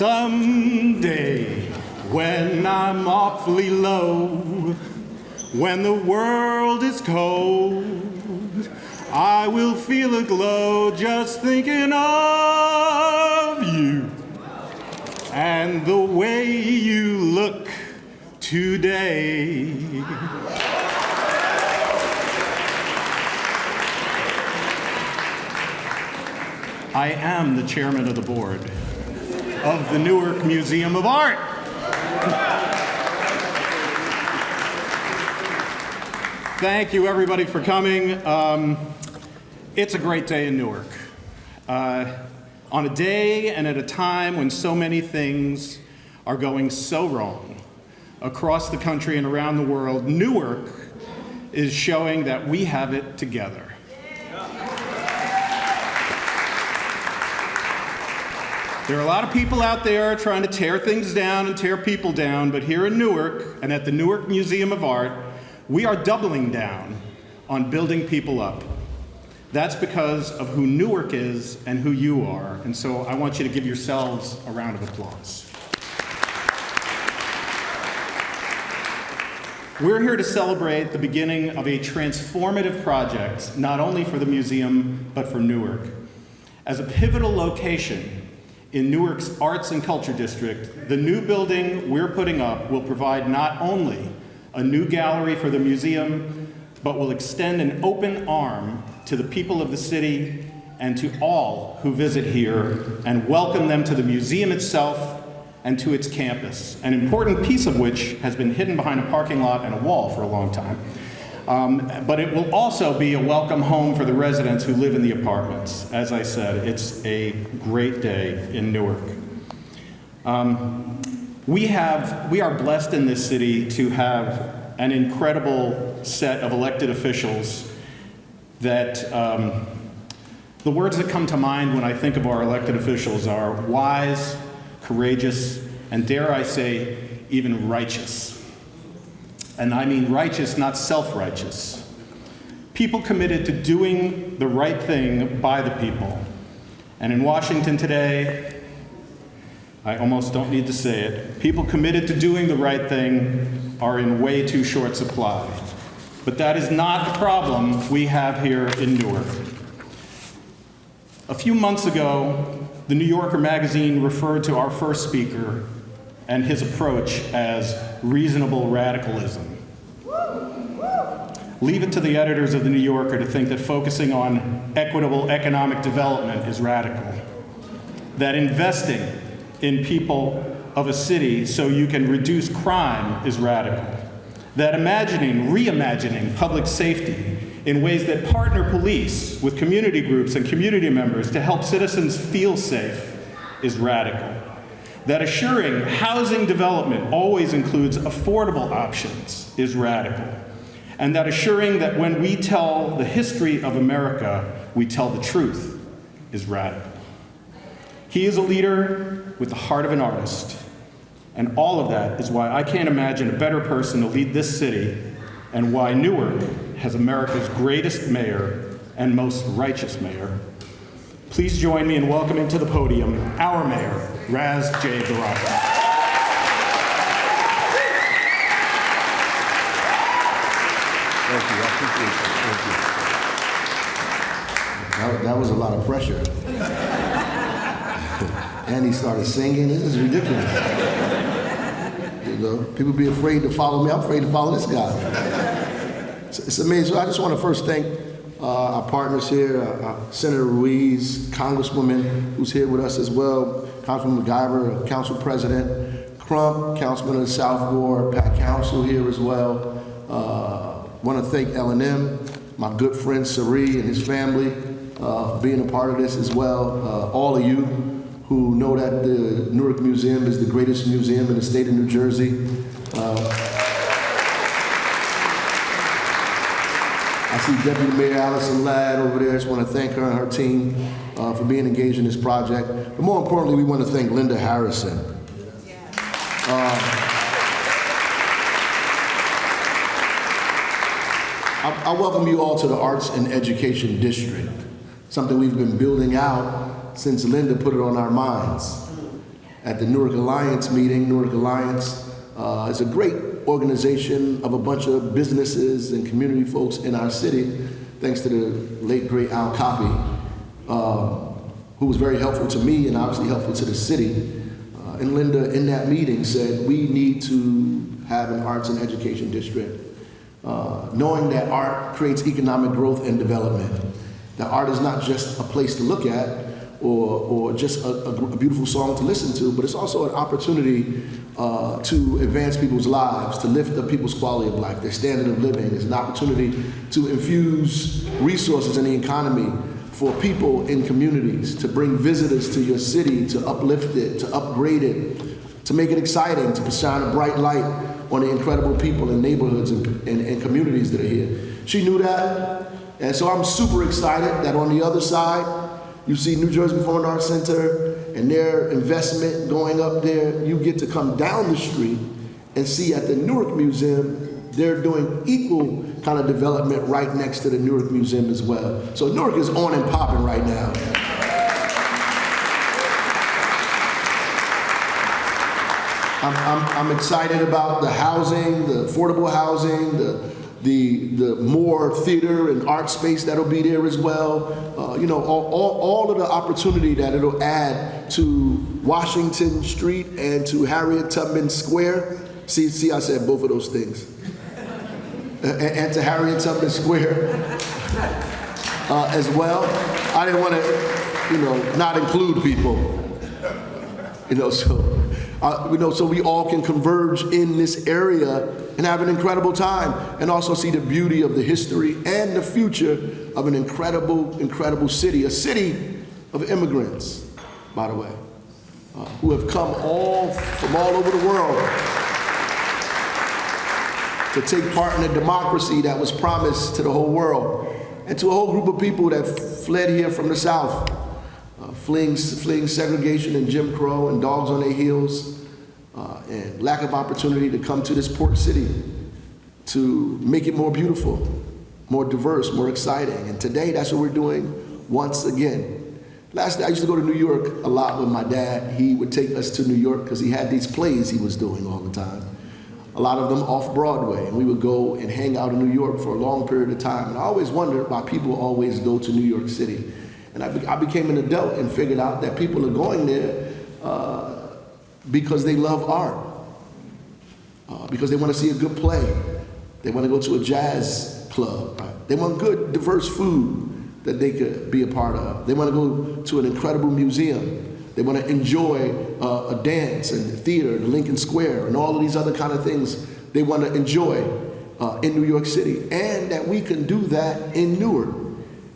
Someday, when I'm awfully low, when the world is cold, I will feel a glow just thinking of you and the way you look today. I am the chairman of the board of the Newark Museum of Art. Thank you, everybody, for coming. It's a great day in Newark. On a day and at a time when so many things are going so wrong across the country and around the world, Newark is showing that we have it together. There are a lot of people out there trying to tear things down and tear people down, but here in Newark and at the Newark Museum of Art, we are doubling down on building people up. That's because of who Newark is and who you are, and so I want you to give yourselves a round of applause. We're here to celebrate the beginning of a transformative project, not only for the museum, but for Newark. As a pivotal location in Newark's Arts and Culture District, the new building we're putting up will provide not only a new gallery for the museum, but will extend an open arm to the people of the city and to all who visit here and welcome them to the museum itself and to its campus, an important piece of which has been hidden behind a parking lot and a wall for a long time. But it will also be a welcome home for the residents who live in the apartments. As I said, it's a great day in Newark. We are blessed in this city to have an incredible set of elected officials that the words that come to mind when I think of our elected officials are wise, courageous, and dare I say, even righteous. And I mean righteous, not self-righteous. People committed to doing the right thing by the people. And in Washington today, I almost don't need to say it, people committed to doing the right thing are in way too short supply. But that is not the problem we have here in Newark. A few months ago, the New Yorker magazine referred to our first speaker and his approach as reasonable radicalism. Leave it to the editors of the New Yorker to think that focusing on equitable economic development is radical, that investing in people of a city so you can reduce crime is radical, that reimagining public safety in ways that partner police with community groups and community members to help citizens feel safe is radical, that assuring housing development always includes affordable options is radical, and that assuring that when we tell the history of America, we tell the truth is radical. He is a leader with the heart of an artist, and all of that is why I can't imagine a better person to lead this city and why Newark has America's greatest mayor and most righteous mayor. Please join me in welcoming to the podium our mayor, Raz J. Baraka. Thank you, I appreciate that. Thank you. That was a lot of pressure. And he started singing. This is ridiculous. You know, people be afraid to follow me. I'm afraid to follow this guy. It's amazing. I just want to first thank our partners here, Senator Ruiz, Congresswoman, who's here with us as well, Councilman McGyver, Council President, Crump, Councilman of the South Ward, Pat Council here as well. Want to thank L&M, my good friend Sari and his family for being a part of this as well. All of you who know that the Newark Museum is the greatest museum in the state of New Jersey. I see Deputy Mayor Allison Ladd over there. I just want to thank her and her team for being engaged in this project. But more importantly, we want to thank Linda Harrison. I welcome you all to the Arts and Education District, something we've been building out since Linda put it on our minds. at the Newark Alliance meeting. Newark Alliance is a great organization of a bunch of businesses and community folks in our city, thanks to the late, great Al Copy, who was very helpful to me and obviously helpful to the city. And Linda, in that meeting, said we need to have an arts and education district, knowing that art creates economic growth and development. That art is not just a place to look at or just a beautiful song to listen to, but it's also an opportunity to advance people's lives, to lift up people's quality of life, their standard of living. It's an opportunity to infuse resources in the economy for people in communities, to bring visitors to your city, to uplift it, to upgrade it, to make it exciting, to shine a bright light on the incredible people in neighborhoods and communities that are here. She knew that, and so I'm super excited that on the other side, you see New Jersey Performing Arts Center and their investment going up there. You get to come down the street and see at the Newark Museum, they're doing equal kind of development right next to the Newark Museum as well. So Newark is on and popping right now. I'm excited about the housing, the affordable housing, the more theater and art space that'll be there as well. All of the opportunity that it'll add to Washington Street and to Harriet Tubman Square. See, I said both of those things. And to Harriet Tubman Square as well. I didn't want to, not include people. So we all can converge in this area and have an incredible time, and also see the beauty of the history and the future of an incredible, incredible city, a city of immigrants, by the way, who have come from all over the world to take part in a democracy that was promised to the whole world, and to a whole group of people that fled here from the South, fleeing segregation and Jim Crow and dogs on their heels, and lack of opportunity to come to this port city to make it more beautiful, more diverse, more exciting. And today, that's what we're doing once again. Last night, I used to go to New York a lot with my dad. He would take us to New York because he had these plays he was doing all the time, a lot of them off Broadway. And we would go and hang out in New York for a long period of time. And I always wondered why people always go to New York City. And I became an adult and figured out that people are going there because they love art, because they want to see a good play. They want to go to a jazz club. Right? They want good, diverse food that they could be a part of. They want to go to an incredible museum. They want to enjoy a dance and theater, the Lincoln Square, and all of these other kind of things they want to enjoy in New York City. And that we can do that in Newark.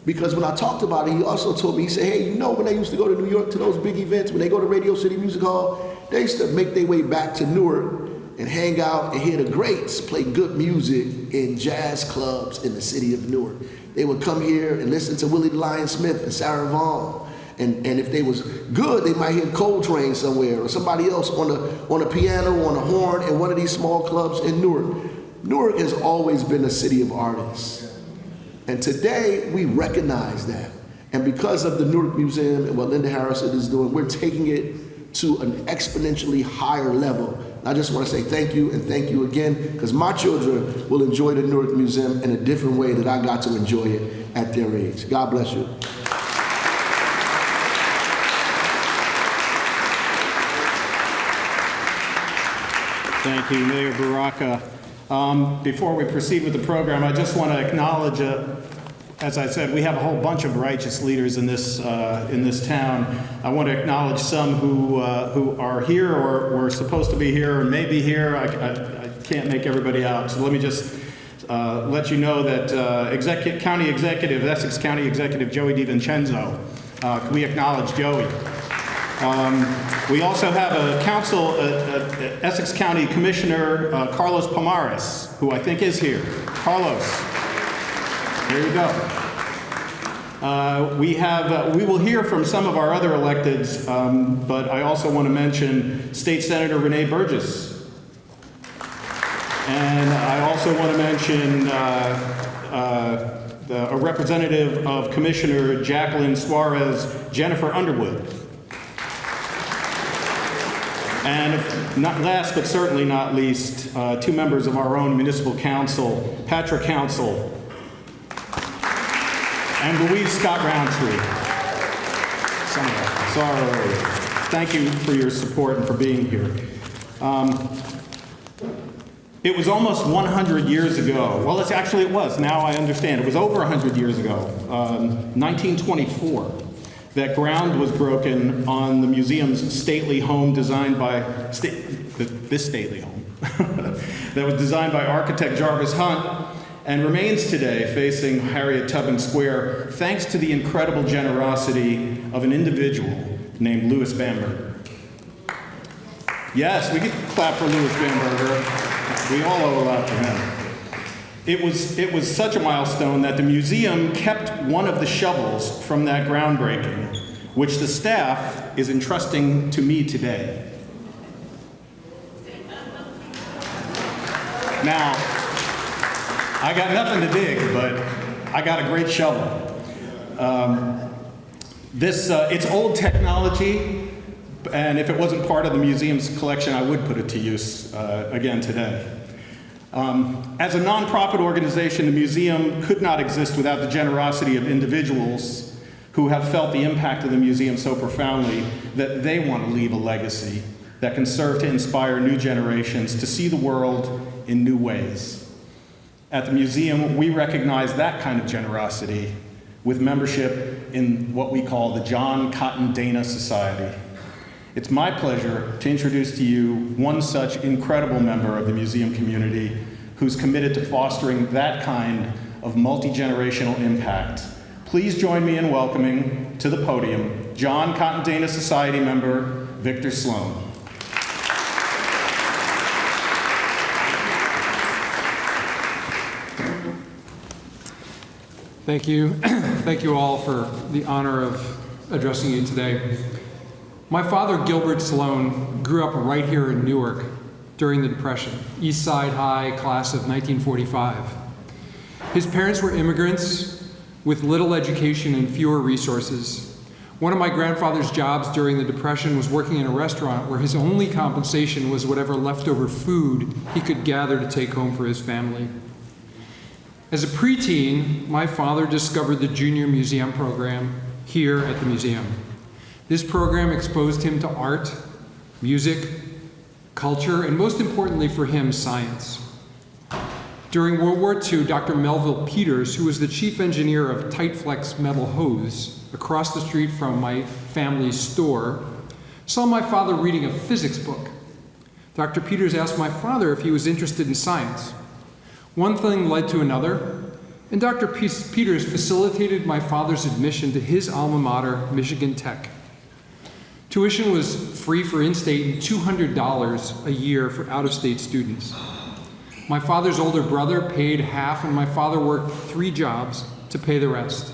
Because when I talked about it, he also told me, he said, hey, when they used to go to New York to those big events, when they go to Radio City Music Hall, they used to make their way back to Newark and hang out and hear the greats play good music in jazz clubs in the city of Newark. They would come here and listen to Willie the Lion Smith and Sarah Vaughan. And if they was good, they might hear Coltrane somewhere or somebody else on a piano, on a horn in one of these small clubs in Newark. Newark has always been a city of artists. And today, we recognize that. And because of the Newark Museum and what Linda Harrison is doing, we're taking it to an exponentially higher level. And I just want to say thank you and thank you again, because my children will enjoy the Newark Museum in a different way that I got to enjoy it at their age. God bless you. Thank you, Mayor Baraka. Before we proceed with the program, I just want to acknowledge, as I said, we have a whole bunch of righteous leaders in this town. I want to acknowledge some who are here or were supposed to be here or may be here. I can't make everybody out, so let me just let you know that Essex County Executive Joey DiVincenzo. Can we acknowledge Joey? We also have a Essex County Commissioner, Carlos Pomares, who I think is here. Carlos, there you go. We will hear from some of our other electeds, but I also want to mention State Senator Renee Burgess. And I also want to mention a representative of Commissioner Jacqueline Suarez, Jennifer Underwood. And not last, but certainly not least, two members of our own municipal council, Patra Council, and Louise Scott Roundtree. Sorry. Thank you for your support and for being here. It was almost 100 years ago. Well, it was. Now I understand. It was over 100 years ago, 1924, that ground was broken on the museum's stately home designed by, this stately home, that was designed by architect Jarvis Hunt and remains today facing Harriet Tubman Square thanks to the incredible generosity of an individual named Louis Bamberger. Yes, we can clap for Louis Bamberger. We all owe a lot to him. It was such a milestone that the museum kept one of the shovels from that groundbreaking, which the staff is entrusting to me today. Now, I got nothing to dig, but I got a great shovel. It's old technology, and if it wasn't part of the museum's collection, I would put it to use again today. As a nonprofit organization, the museum could not exist without the generosity of individuals who have felt the impact of the museum so profoundly that they want to leave a legacy that can serve to inspire new generations to see the world in new ways. At the museum, we recognize that kind of generosity with membership in what we call the John Cotton Dana Society. It's my pleasure to introduce to you one such incredible member of the museum community who's committed to fostering that kind of multi-generational impact. Please join me in welcoming to the podium John Cotton Dana Society member, Victor Sloan. Thank you. Thank you all for the honor of addressing you today. My father, Gilbert Sloan, grew up right here in Newark during the Depression, East Side High, class of 1945. His parents were immigrants with little education and fewer resources. One of my grandfather's jobs during the Depression was working in a restaurant where his only compensation was whatever leftover food he could gather to take home for his family. As a preteen, my father discovered the Junior Museum program here at the museum. This program exposed him to art, music, culture, and most importantly for him, science. During World War II, Dr. Melville Peters, who was the chief engineer of Tightflex Metal Hose across the street from my family's store, saw my father reading a physics book. Dr. Peters asked my father if he was interested in science. One thing led to another, and Dr. Peters facilitated my father's admission to his alma mater, Michigan Tech. Tuition was free for in-state and $200 a year for out-of-state students. My father's older brother paid half, and my father worked 3 jobs to pay the rest.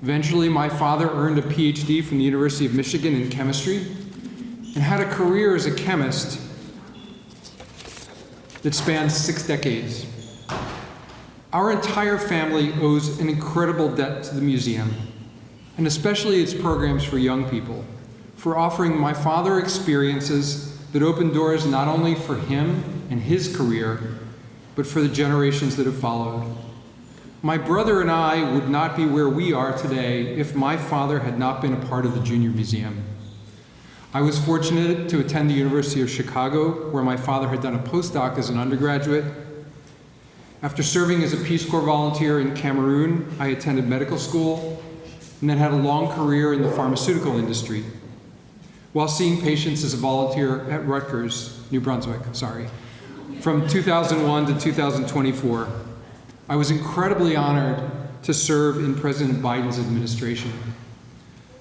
Eventually, my father earned a PhD from the University of Michigan in chemistry and had a career as a chemist that spanned 6 decades. Our entire family owes an incredible debt to the museum, and especially its programs for young people, for offering my father experiences that opened doors not only for him and his career, but for the generations that have followed. My brother and I would not be where we are today if my father had not been a part of the Junior Museum. I was fortunate to attend the University of Chicago, where my father had done a postdoc as an undergraduate. After serving as a Peace Corps volunteer in Cameroon, I attended medical school and then had a long career in the pharmaceutical industry, while seeing patients as a volunteer at Rutgers, New Brunswick, from 2001 to 2024. I was incredibly honored to serve in President Biden's administration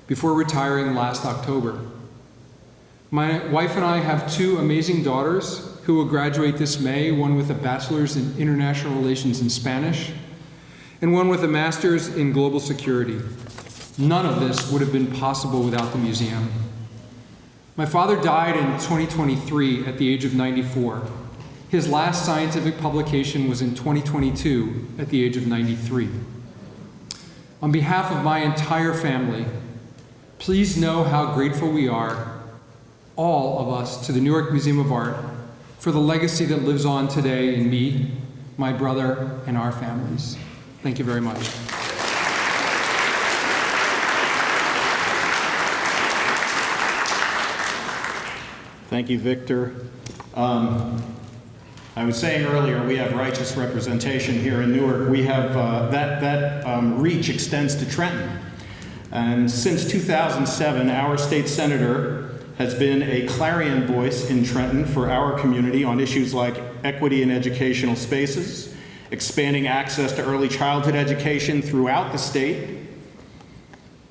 before retiring last October. My wife and I have 2 amazing daughters who will graduate this May, one with a bachelor's in international relations in Spanish, and one with a master's in global security. None of this would have been possible without the museum. My father died in 2023 at the age of 94. His last scientific publication was in 2022 at the age of 93. On behalf of my entire family, please know how grateful we are all of us, to the Newark Museum of Art for the legacy that lives on today in me, my brother, and our families. Thank you very much. Thank you, Victor. I was saying earlier, we have righteous representation here in Newark. We have that reach extends to Trenton. And since 2007, our state senator has been a clarion voice in Trenton for our community on issues like equity in educational spaces, expanding access to early childhood education throughout the state,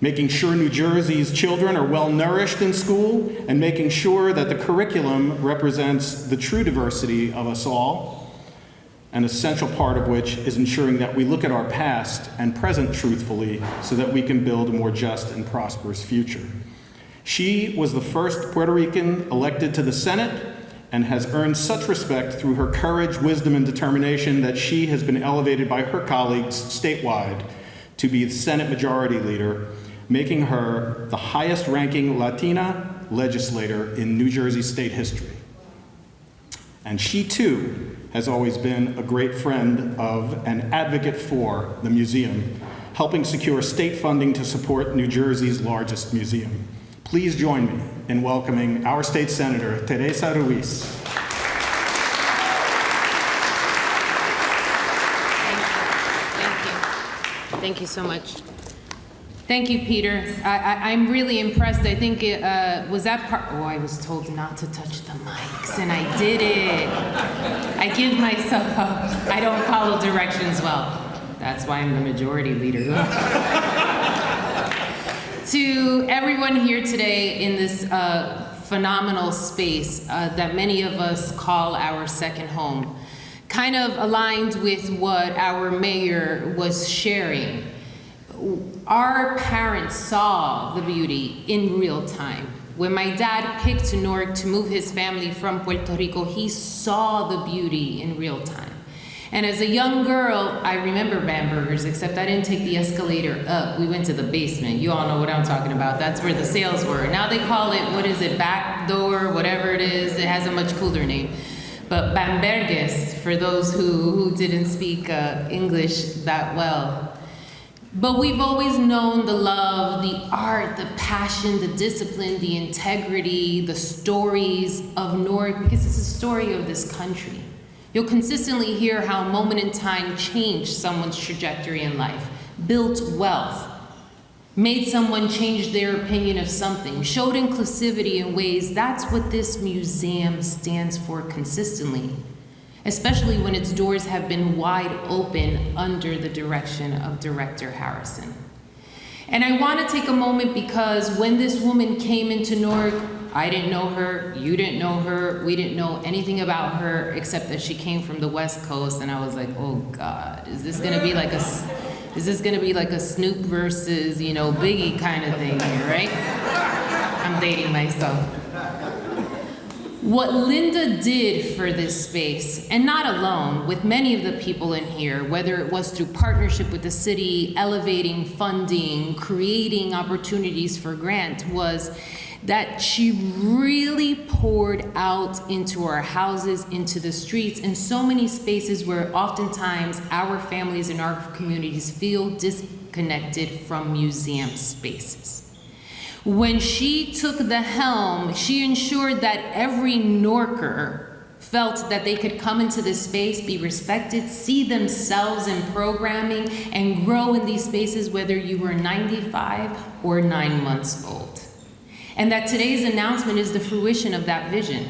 making sure New Jersey's children are well nourished in school, and making sure that the curriculum represents the true diversity of us all, an essential part of which is ensuring that we look at our past and present truthfully so that we can build a more just and prosperous future. She was the first Puerto Rican elected to the Senate and has earned such respect through her courage, wisdom, and determination that she has been elevated by her colleagues statewide to be the Senate Majority Leader, making her the highest-ranking Latina legislator in New Jersey state history. And she, too, has always been a great friend of and advocate for the museum, helping secure state funding to support New Jersey's largest museum. Please join me in welcoming our state senator, Teresa Ruiz. Thank you so much. Thank you, Peter. I'm really impressed. I think it was that part. Oh, I was told not to touch the mics, and I did it. I give myself up. I don't follow directions well. That's why I'm the majority leader. To everyone here today in this phenomenal space that many of us call our second home, kind of aligned with what our mayor was sharing. Our parents saw the beauty in real time. When my dad picked Newark to move his family from Puerto Rico, he saw the beauty in real time. And as a young girl, I remember Bambergers, except I didn't take the escalator up. We went to the basement. You all know what I'm talking about. That's where the sales were. Now they call it, what is it, back door, whatever it is. It has a much cooler name. But Bamberges, for those who didn't speak English that well. But we've always known the love, the art, the passion, the discipline, the integrity, the stories of Newark, because it's a story of this country. You'll consistently hear how a moment in time changed someone's trajectory in life, built wealth, made someone change their opinion of something, showed inclusivity in ways. That's what this museum stands for consistently, especially when its doors have been wide open under the direction of Director Harrison. And I want to take a moment because when this woman came into Newark, I didn't know her, you didn't know her, we didn't know anything about her except that she came from the West Coast, and I was like, oh God, is this gonna be like a Snoop versus, Biggie kind of thing here, right? I'm dating myself. What Linda did for this space, and not alone, with many of the people in here, whether it was through partnership with the city, elevating funding, creating opportunities for grant, was that she really poured out into our houses, into the streets, in so many spaces where oftentimes our families and our communities feel disconnected from museum spaces. When she took the helm, she ensured that every Newarker felt that they could come into this space, be respected, see themselves in programming, and grow in these spaces whether you were 95 or 9 months old. And that today's announcement is the fruition of that vision.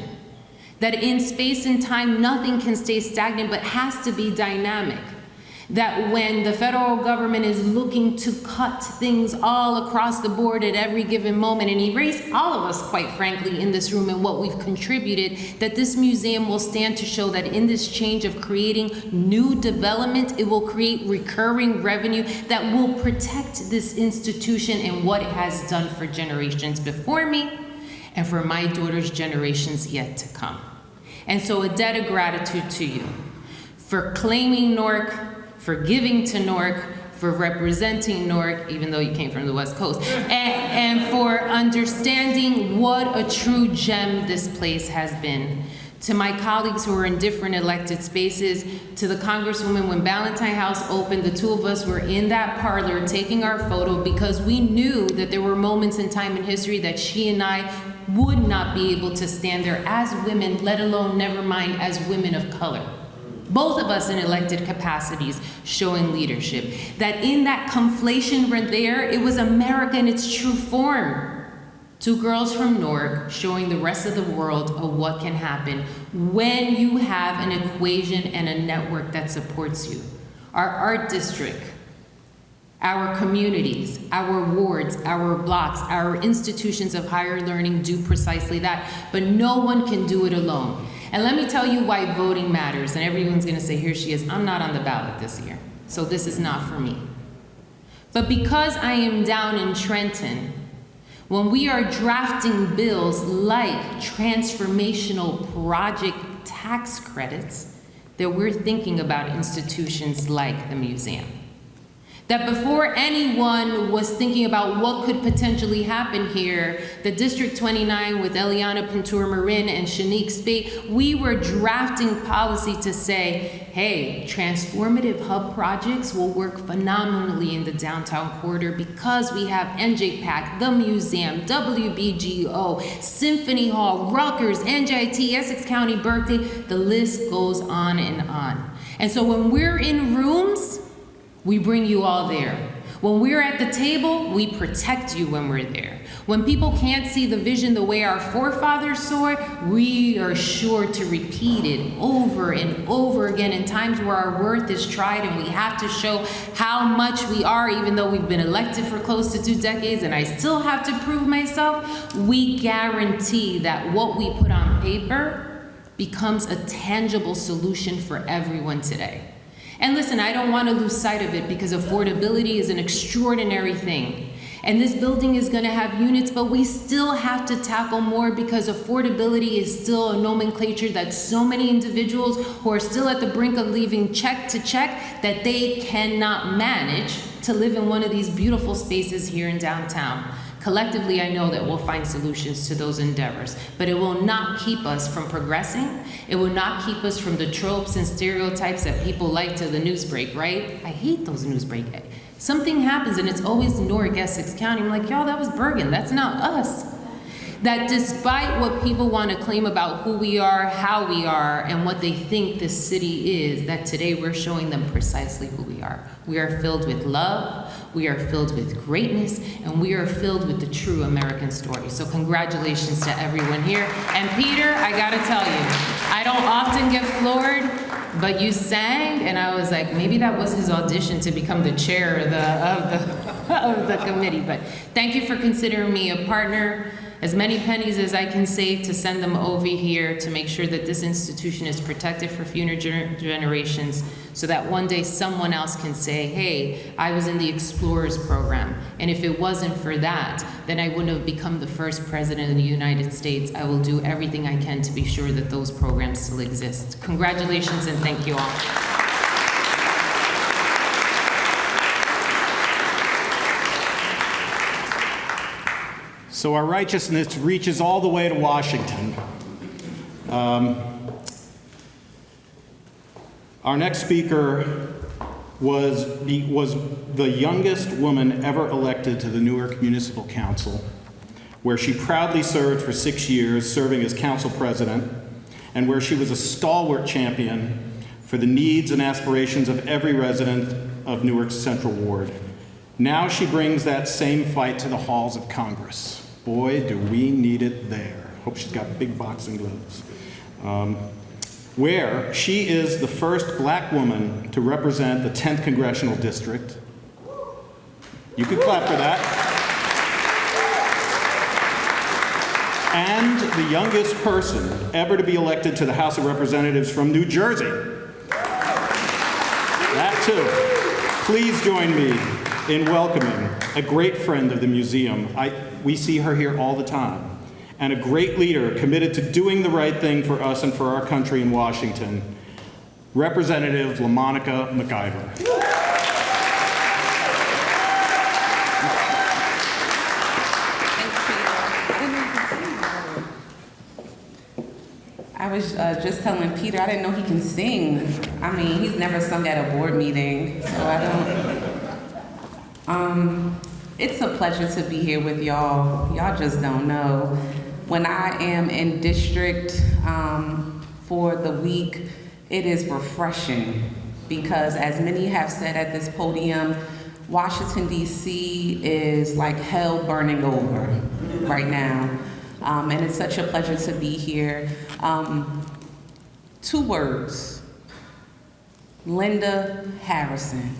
That in space and time, nothing can stay stagnant, but has to be dynamic. That when the federal government is looking to cut things all across the board at every given moment and erase all of us, quite frankly, in this room and what we've contributed, that this museum will stand to show that in this change of creating new development, it will create recurring revenue that will protect this institution and what it has done for generations before me and for my daughter's generations yet to come. And so a debt of gratitude to you for claiming Newark, for giving to Newark, for representing Newark, even though you came from the West Coast, and for understanding what a true gem this place has been. To my colleagues who are in different elected spaces, to the Congresswoman, when Ballantyne House opened, the two of us were in that parlor taking our photo because we knew that there were moments in time in history that she and I would not be able to stand there as women, let alone never mind as women of color. Both of us in elected capacities showing leadership. That in that conflation right there, it was America in its true form. Two girls from Newark showing the rest of the world of what can happen when you have an equation and a network that supports you. Our art district, our communities, our wards, our blocks, our institutions of higher learning do precisely that, but no one can do it alone. And let me tell you why voting matters, and everyone's gonna say, here she is, I'm not on the ballot this year, so this is not for me. But because I am down in Trenton, when we are drafting bills like transformational project tax credits, that we're thinking about institutions like the museum. That before anyone was thinking about what could potentially happen here, the District 29 with Eliana Pintur-Marin and Shanique Spate, we were drafting policy to say, hey, transformative hub projects will work phenomenally in the downtown corridor because we have NJPAC, the museum, WBGO, Symphony Hall, Rutgers, NJIT, Essex County, Berkeley, the list goes on and on. And so when we're in rooms, we bring you all there. When we're at the table, we protect you when we're there. When people can't see the vision the way our forefathers saw it, we are sure to repeat it over and over again in times where our worth is tried and we have to show how much we are, even though we've been elected for close to 2 decades and I still have to prove myself. We guarantee that what we put on paper becomes a tangible solution for everyone today. And listen, I don't want to lose sight of it because affordability is an extraordinary thing. And this building is going to have units, but we still have to tackle more because affordability is still a nomenclature that so many individuals who are still at the brink of leaving check to check that they cannot manage to live in one of these beautiful spaces here in downtown. Collectively, I know that we'll find solutions to those endeavors, but it will not keep us from progressing. It will not keep us from the tropes and stereotypes that people like to the news break, right? I hate those news break. Something happens and it's always Newark, Essex County. I'm like, y'all, that was Bergen. That's not us. That despite what people want to claim about who we are, how we are, and what they think this city is, that today we're showing them precisely who we are. We are filled with love, we are filled with greatness, and we are filled with the true American story. So congratulations to everyone here. And Peter, I gotta tell you, I don't often get floored, but you sang, and I was like, maybe that was his audition to become the chair of the committee. But thank you for considering me a partner. As many pennies as I can save to send them over here to make sure that this institution is protected for future generations so that one day someone else can say, hey, I was in the Explorers program. And if it wasn't for that, then I wouldn't have become the first president of the United States. I will do everything I can to be sure that those programs still exist. Congratulations and thank you all. So our righteousness reaches all the way to Washington. Our next speaker was the youngest woman ever elected to the Newark Municipal Council, where she proudly served for 6 years, serving as council president, and where she was a stalwart champion for the needs and aspirations of every resident of Newark's Central Ward. Now she brings that same fight to the halls of Congress. Boy, do we need it there. Hope she's got big boxing gloves. Where she is the first black woman to represent the 10th Congressional District. You could clap for that. And the youngest person ever to be elected to the House of Representatives from New Jersey. That too. Please join me in welcoming a great friend of the museum. We see her here all the time. And a great leader committed to doing the right thing for us and for our country in Washington, Representative LaMonica McIver. was just telling Peter, I didn't know he can sing. I mean, he's never sung at a board meeting, so I don't. It's a pleasure to be here with y'all. Y'all just don't know. When I am in district for the week, it is refreshing because, as many have said at this podium, Washington, D.C. is like hell burning over right now. And it's such a pleasure to be here. 2 words, Linda Harrison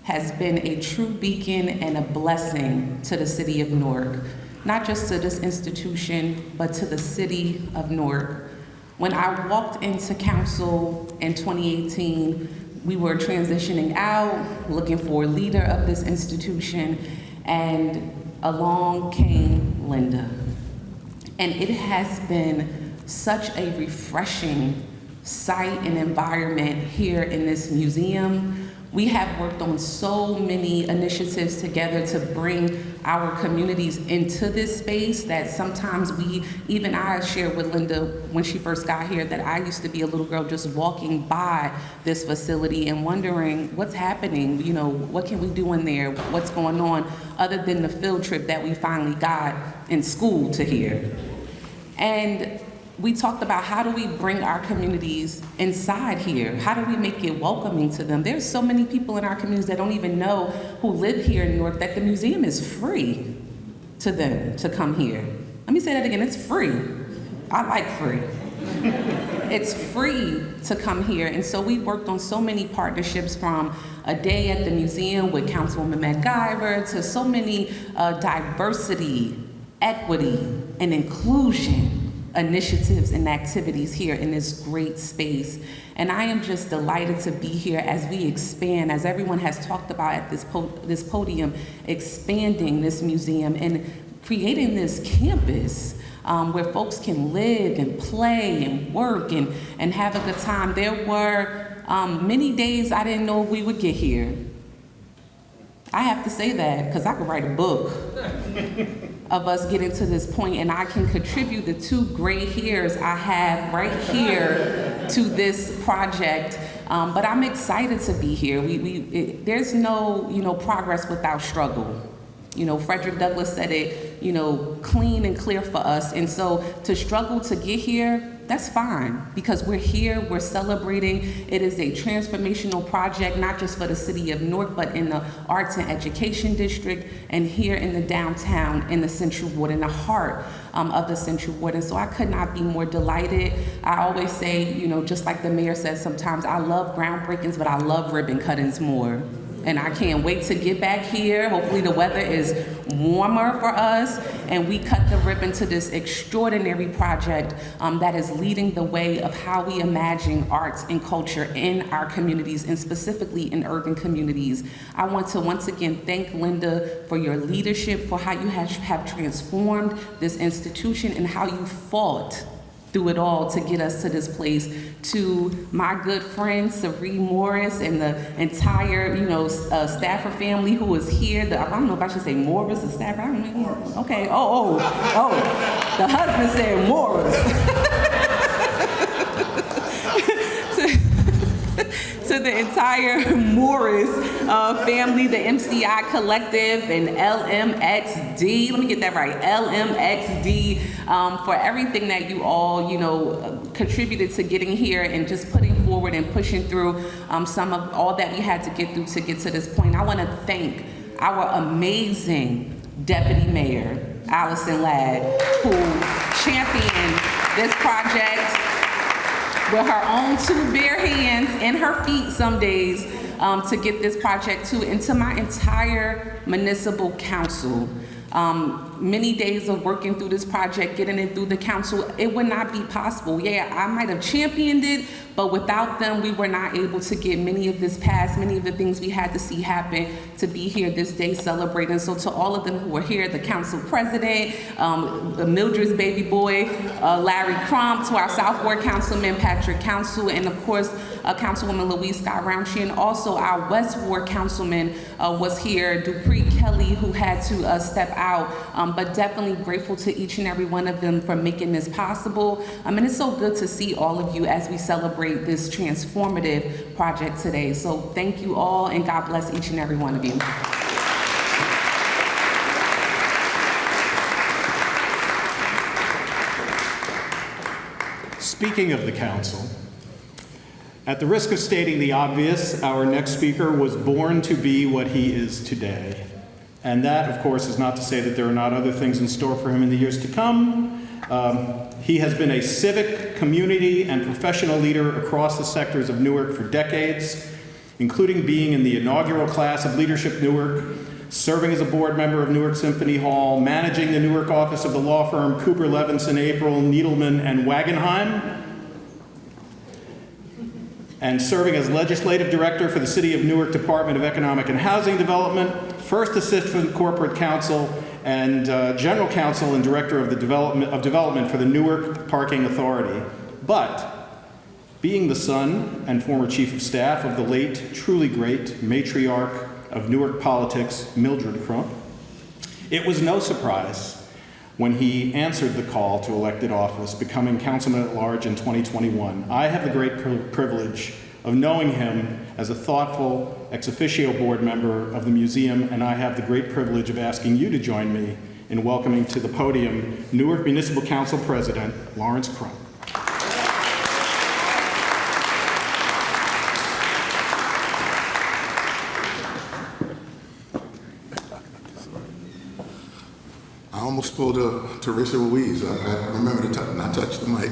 has been a true beacon and a blessing to the city of Newark, not just to this institution, but to the city of Newark. When I walked into council in 2018, we were transitioning out, looking for a leader of this institution, and along came Linda. And it has been such a refreshing sight and environment here in this museum. We have worked on so many initiatives together to bring our communities into this space that sometimes I shared with Linda when she first got here that I used to be a little girl just walking by this facility and wondering what's happening, what can we do in there, what's going on, other than the field trip that we finally got in school to here. And we talked about how do we bring our communities inside here? How do we make it welcoming to them? There's so many people in our communities that don't even know who live here in Newark that the museum is free to them to come here. Let me say that again, it's free. I like free. It's free to come here. And so we worked on so many partnerships, from a day at the museum with Councilwoman MacGyver to so many diversity, equity, and inclusion initiatives and activities here in this great space. And I am just delighted to be here as we expand, as everyone has talked about at this podium, expanding this museum and creating this campus where folks can live and play and work and have a good time. There were many days I didn't know if we would get here. I have to say that because I could write a book of us getting to this point, and I can contribute the 2 gray hairs I have right here to this project. But I'm excited to be here. There's no progress without struggle. Frederick Douglass said it, clean and clear for us. And so to struggle to get here, that's fine, because we're here, we're celebrating. It is a transformational project, not just for the city of Newark, but in the Arts and Education District, and here in the downtown, in the Central Ward, in the heart of the Central Ward. And so I could not be more delighted. I always say, just like the mayor says sometimes, I love groundbreakings, but I love ribbon cuttings more. And I can't wait to get back here. Hopefully the weather is warmer for us, and we cut the ribbon to this extraordinary project that is leading the way of how we imagine arts and culture in our communities, and specifically in urban communities. I want to once again thank Linda for your leadership, for how you have transformed this institution and how you fought through it all to get us to this place. To my good friend Serene Morris and the entire Stafford family who is here. I don't know if I should say Morris or Stafford. I don't know. Okay. Oh. The husband said Morris. To the entire Morris family, the MCI Collective and LMXD, let me get that right, LMXD, for everything that you all, contributed to getting here and just putting forward and pushing through some of all that we had to get through to get to this point. I want to thank our amazing Deputy Mayor, Allison Ladd, who championed this project with her own 2 bare hands and her feet some days to get this project to, and to my entire municipal council. Many days of working through this project, getting it through the council, it would not be possible. Yeah, I might have championed it, but without them, we were not able to get many of this passed, many of the things we had to see happen to be here this day celebrating. So to all of them who were here, the council president, Mildred's baby boy, Larry Crump, to our South Ward Councilman, Patrick Council, and of course, Councilwoman Louise Scott Roundtree, and also our West Ward Councilman was here, Dupree Kelly, who had to step out but definitely grateful to each and every one of them for making this possible. And it's so good to see all of you as we celebrate this transformative project today. So thank you all, and God bless each and every one of you. Speaking of the council, at the risk of stating the obvious, our next speaker was born to be what he is today. And that, of course, is not to say that there are not other things in store for him in the years to come. He has been a civic, community, and professional leader across the sectors of Newark for decades, including being in the inaugural class of Leadership Newark, serving as a board member of Newark Symphony Hall, managing the Newark office of the law firm Cooper, Levinson, April, Needleman, and Wagenheim, and serving as legislative director for the City of Newark Department of Economic and Housing Development, first assistant corporate counsel, and general counsel and director of development for the Newark Parking Authority. But being the son and former chief of staff of the late, truly great matriarch of Newark politics, Mildred Crump, it was no surprise when he answered the call to elected office, becoming councilman at large in 2021. I have the great privilege of knowing him as a thoughtful ex officio board member of the museum, and I have the great privilege of asking you to join me in welcoming to the podium Newark Municipal Council President Lawrence Crump. I almost pulled a Teresa Louise. I remember to not touch the mic.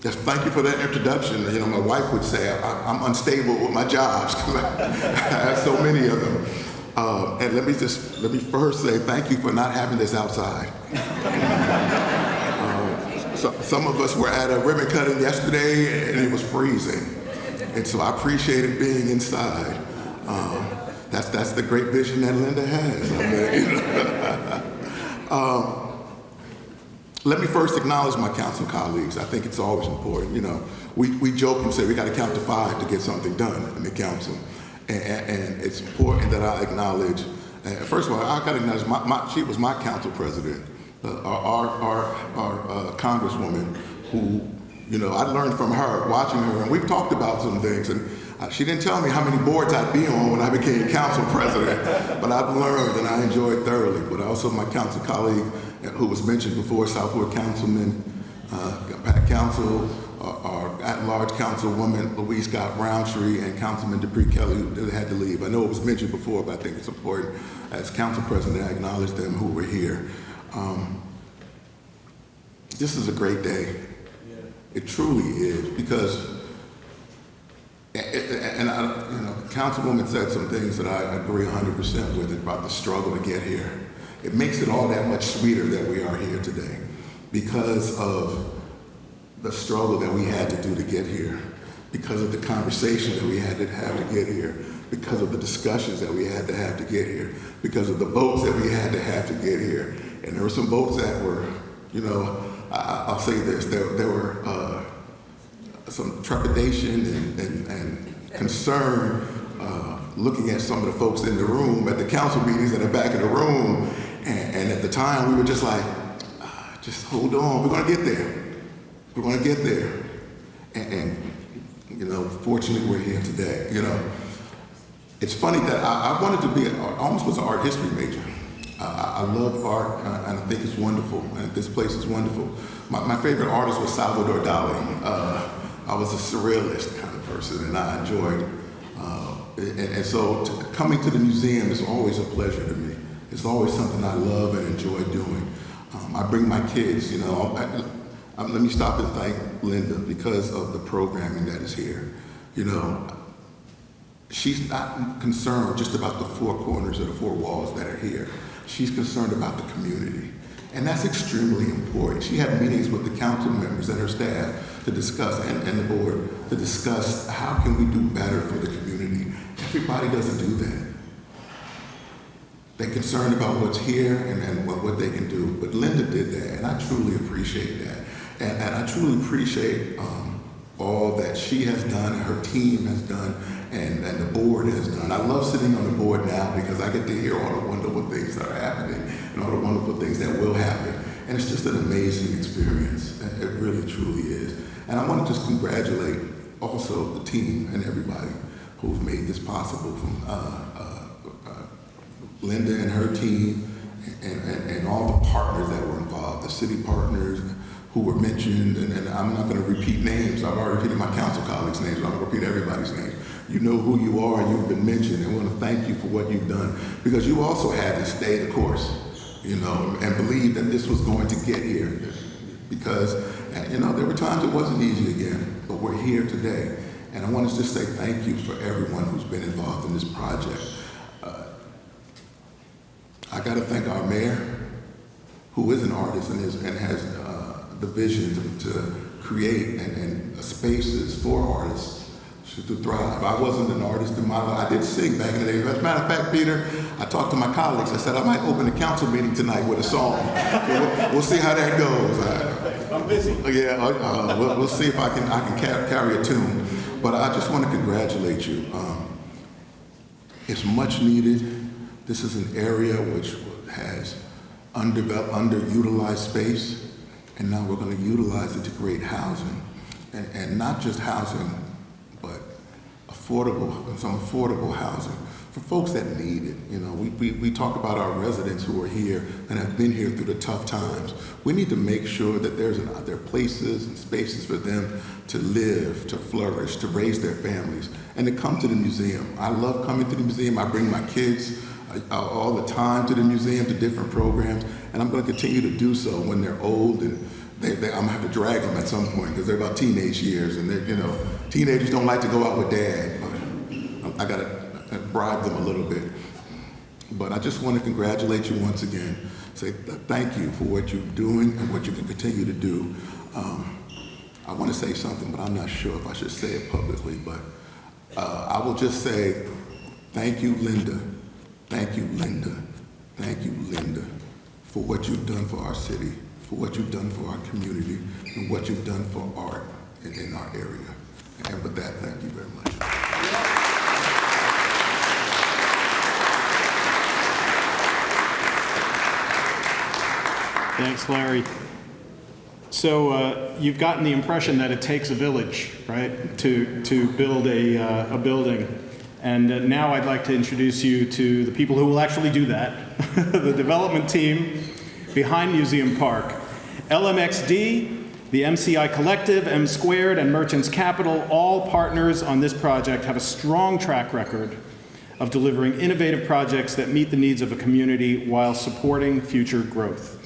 Yes, thank you for that introduction. You know, my wife would say I'm unstable with my jobs because I have so many of them. And let me first say thank you for not having this outside. So some of us were at a ribbon cutting yesterday and it was freezing. And so I appreciated being inside. That's the great vision that Linda has. Let me first acknowledge my council colleagues. I think it's always important. You know, we joke and say we got to count to 5 to get something done in the council, and it's important that I acknowledge. First of all, I got to acknowledge she was my council president, our congresswoman, who, you know, I learned from her, watching her, and we've talked about some things. And she didn't tell me how many boards I'd be on when I became council president, but I've learned and I enjoyed thoroughly. But also my council colleague, who was mentioned before, Southwood Councilman, Pat Council, our at-large councilwoman, Louise Scott Roundtree, and Councilman Dupree Kelly, who had to leave. I know it was mentioned before, but I think it's important as council president, I acknowledge them who were here. This is a great day. It truly is, because and the councilwoman said some things that I agree 100% with about the struggle to get here. It makes it all that much sweeter that we are here today because of the struggle that we had to do to get here, because of the conversation that we had to get here, because of the discussions that we had to get here, because of the votes that we had to get here. And there were some votes that were, you know, I'll say this, there were some trepidation and concern looking at some of the folks in the room at the council meetings in the back of the room, and at the time we were just like, just hold on, we're gonna get there. We're gonna get there. And you know, fortunately we're here today. You know, it's funny that I wanted to be, I almost was an art history major. I love art, and I think it's wonderful, and this place is wonderful. My favorite artist was Salvador Dali. I was a surrealist kind of person, and I enjoyed, and so coming to the museum is always a pleasure to me. It's always something I love and enjoy doing. I bring my kids, you know, let me stop and thank Linda because of the programming that is here. You know, she's not concerned just about the 4 corners or the 4 walls that are here. She's concerned about the community. And that's extremely important. She had meetings with the council members and her staff to discuss, and the board, to discuss how can we do better for the community. Everybody doesn't do that. They're concerned about what's here and what they can do. But Linda did that, and I truly appreciate that. And I truly appreciate all that she has done and her team has done, and the board has done. I love sitting on the board now because I get to hear all the wonderful things that are happening and all the wonderful things that will happen. And it's just an amazing experience. It really, truly is. And I want to just congratulate also the team and everybody who've made this possible, from Linda and her team, and all the partners that were involved, the city partners who were mentioned, and I'm not going to repeat names. I've already repeated my council colleagues' names, but I'm going to repeat everybody's name. You know who you are, you've been mentioned, and I want to thank you for what you've done, because you also had to stay the course, you know, and believe that this was going to get here. Because, you know, there were times it wasn't easy again, but we're here today. And I want to just say thank you for everyone who's been involved in this project. I got to thank our mayor, who is an artist and has the vision to create and spaces for artists to thrive. I wasn't an artist in my life. I did sing back in the day. As a matter of fact, Peter, I talked to my colleagues. I said I might open a council meeting tonight with a song. We'll see how that goes. I'm busy. Yeah, we'll see if I can carry a tune. But I just want to congratulate you. It's much needed. This is an area which has undeveloped, underutilized space, and now we're going to utilize it to create housing, and not just housing, but some affordable housing for folks that need it. You know, we talk about our residents who are here and have been here through the tough times. We need to make sure that there are places and spaces for them to live, to flourish, to raise their families, and to come to the museum. I love coming to the museum. I bring my kids all the time to the museum, to different programs, and I'm going to continue to do so when they're old, and I'm going to have to drag them at some point because they're about teenage years, and you know, teenagers don't like to go out with dad. I got to bribe them a little bit. But I just want to congratulate you once again, say thank you for what you're doing and what you can continue to do. I want to say something, but I'm not sure if I should say it publicly, but I will just say thank you, Linda. Thank you, Linda. Thank you, Linda, for what you've done for our city, for what you've done for our community, and what you've done for art in our area. And with that, thank you very much. Thanks, Larry. So you've gotten the impression that it takes a village, right, to build a building. And now I'd like to introduce you to the people who will actually do that, the development team behind Museum Park. LMXD, the MCI Collective, M Squared, and Merchants Capital, all partners on this project, have a strong track record of delivering innovative projects that meet the needs of a community while supporting future growth.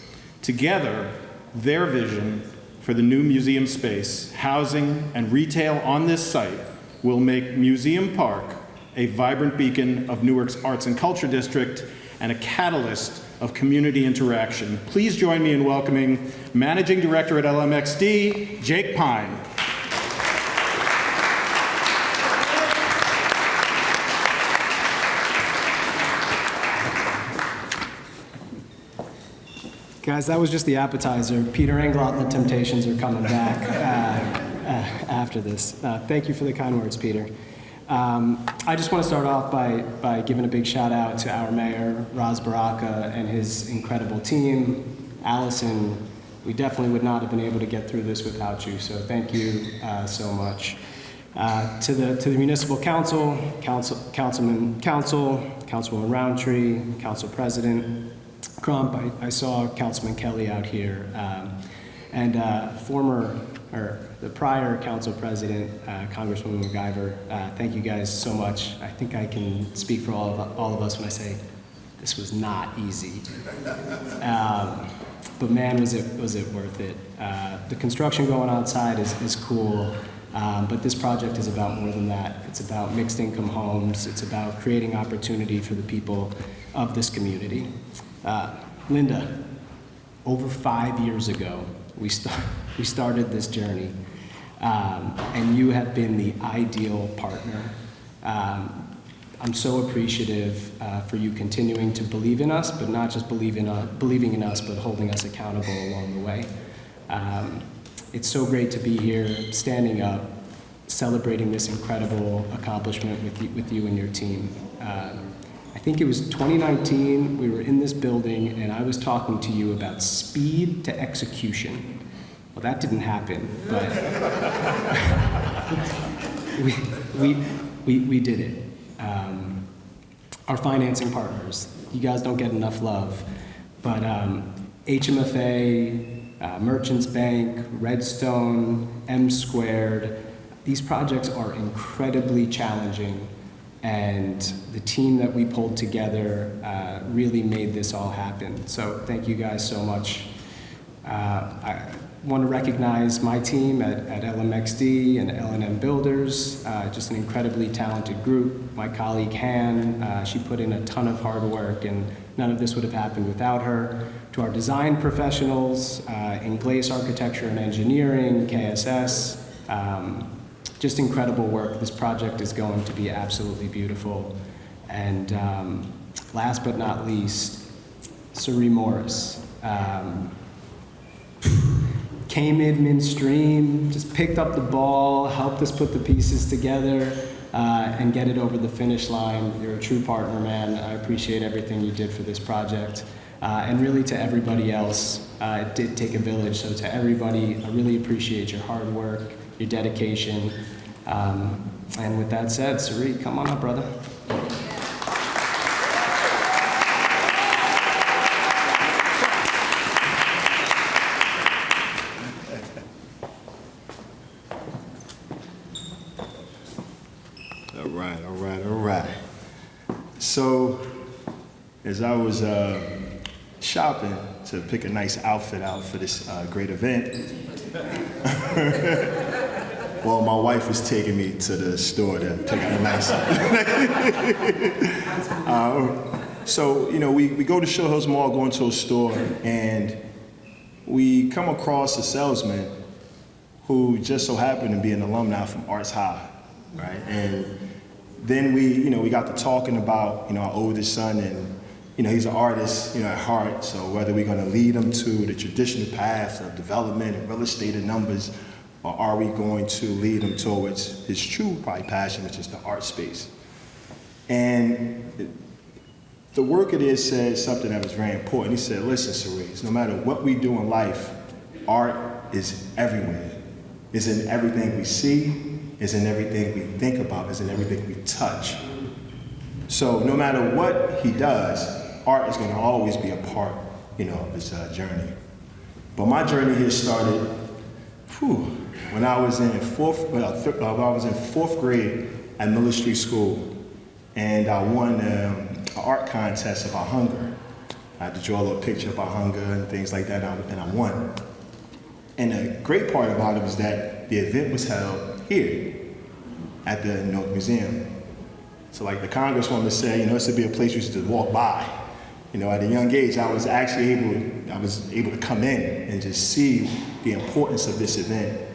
Together, their vision for the new museum space, housing, and retail on this site will make Museum Park a vibrant beacon of Newark's arts and culture district and a catalyst of community interaction. Please join me in welcoming Managing Director at LMXD, Jake Pine. Guys, that was just the appetizer. Peter Englot and the Temptations are coming back after this. Thank you for the kind words, Peter. I just want to start off by giving a big shout out to our mayor, Raz Baraka, and his incredible team. Allison, we definitely would not have been able to get through this without you, so thank you so much. To the municipal councilwoman Roundtree, council president Crump, I saw Councilman Kelly out here, and the prior council president, Congresswoman MacGyver. Thank you guys so much. I think I can speak for all of us when I say this was not easy. But man, was it worth it. The construction going outside is cool, but this project is about more than that. It's about mixed income homes. It's about creating opportunity for the people of this community. Linda, over 5 years ago, we started this journey, and you have been the ideal partner. I'm so appreciative for you continuing to believe in us, but not just believing in us, but holding us accountable along the way. It's so great to be here, standing up, celebrating this incredible accomplishment with you and your team. I think it was 2019, we were in this building and I was talking to you about speed to execution. Well, that didn't happen, but we did it. Our financing partners, you guys don't get enough love, but HMFA, Merchants Bank, Redstone, M Squared, these projects are incredibly challenging, and the team that we pulled together really made this all happen. So thank you guys so much. I want to recognize my team at LMXD and L&M Builders, just an incredibly talented group. My colleague Han, she put in a ton of hard work, and none of this would have happened without her. To our design professionals in Glaze Architecture and Engineering, KSS, just incredible work. This project is going to be absolutely beautiful. And last but not least, Suri Morris. Came in midstream, just picked up the ball, helped us put the pieces together and get it over the finish line. You're a true partner, man. I appreciate everything you did for this project. And really to everybody else, it did take a village. So to everybody, I really appreciate your hard work, your dedication. And with that said, Suri, come on up, brother. All right. So, as I was shopping to pick a nice outfit out for this great event, well, my wife was taking me to the store to pick out a nice so, you know, we go to Shore Hills Mall, go into a store, and we come across a salesman who just so happened to be an alumni from Arts High, right? And then we got to talking about, our oldest son, and, he's an artist, at heart, so whether we're gonna lead him to the traditional path of development and real estate and numbers, or are we going to lead him towards his true probably passion, which is the art space. And the work it is said something that was very important. He said, listen, Cerise, no matter what we do in life, art is everywhere. It's in everything we see, it's in everything we think about, it's in everything we touch. So no matter what he does, art is going to always be a part, of his journey. But my journey here started, when I was in fourth grade at Miller Street School, and I won an art contest about hunger. I had to draw a little picture about hunger and things like that, and I won. And the great part about it was that the event was held here at the Newark Museum. So like the congresswoman said, this would be a place you should walk by. At a young age, I was able to come in and just see the importance of this event.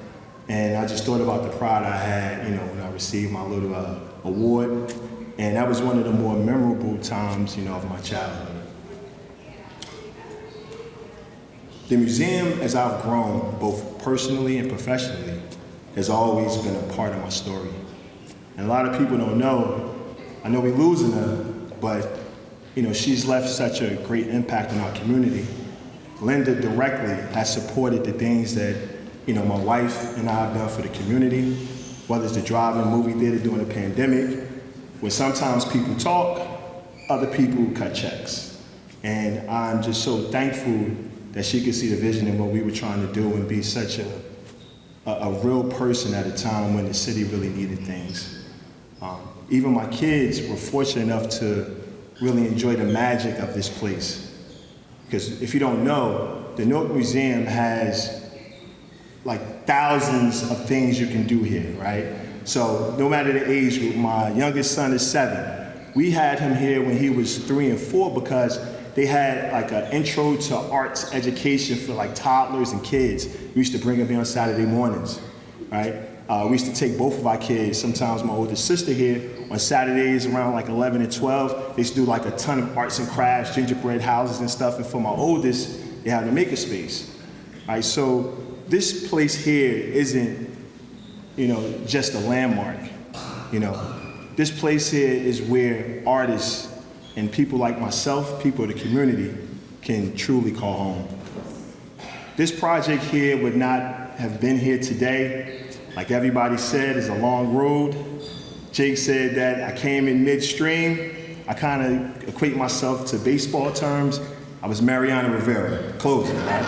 And I just thought about the pride I had, when I received my little award. And that was one of the more memorable times, of my childhood. The museum, as I've grown, both personally and professionally, has always been a part of my story. And a lot of people don't know, I know we're losing her, but she's left such a great impact on our community. Linda directly has supported the things that, my wife and I have done for the community, whether it's the drive-in movie theater during the pandemic, where sometimes people talk, other people cut checks. And I'm just so thankful that she could see the vision in what we were trying to do and be such a real person at a time when the city really needed things. Even my kids were fortunate enough to really enjoy the magic of this place. Because if you don't know, the Newark Museum has like thousands of things you can do here, right? So no matter the age group, my youngest son is 7. We had him here when he was 3 and 4 because they had like an intro to arts education for like toddlers and kids. We used to bring him here on Saturday mornings, right? We used to take both of our kids, sometimes my oldest sister here, on Saturdays around like 11 and 12. They used to do like a ton of arts and crafts, gingerbread houses and stuff. And for my oldest, they had a makerspace, right? So this place here isn't just a landmark. This place here is where artists and people like myself, people of the community, can truly call home. This project here would not have been here today. Like everybody said, it's a long road. Jake said that I came in midstream. I kind of equate myself to baseball terms. I was Mariano Rivera, closing, right?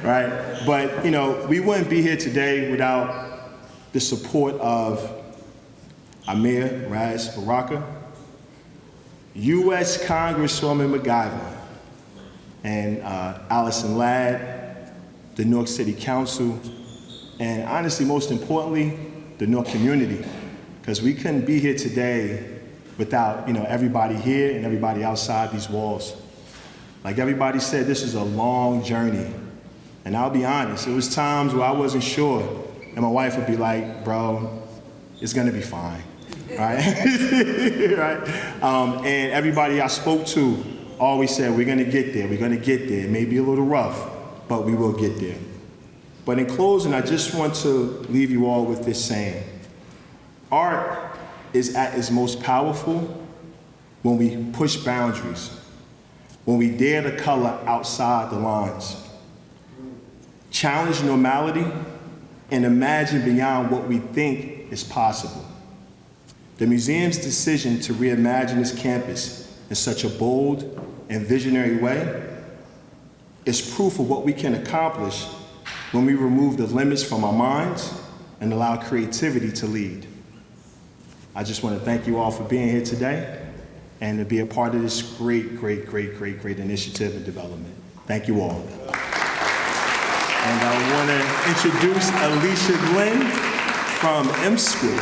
Right? But, we wouldn't be here today without the support of our Mayor, Raz Baraka, U.S. Congresswoman McGiver, and Allison Ladd, the Newark City Council, and honestly, most importantly, the Newark community, because we couldn't be here today without everybody here and everybody outside these walls. Like everybody said, this is a long journey. And I'll be honest, it was times where I wasn't sure, and my wife would be like, bro, it's gonna be fine, right? Right? And everybody I spoke to always said, we're gonna get there, we're gonna get there. It may be a little rough, but we will get there. But in closing, I just want to leave you all with this saying. Art is at its most powerful when we push boundaries, when we dare to color outside the lines, challenge normality, and imagine beyond what we think is possible. The museum's decision to reimagine this campus in such a bold and visionary way is proof of what we can accomplish when we remove the limits from our minds and allow creativity to lead. I just want to thank you all for being here today and to be a part of this great initiative and development. Thank you all. And I want to introduce Alicia Glenn from M Squared.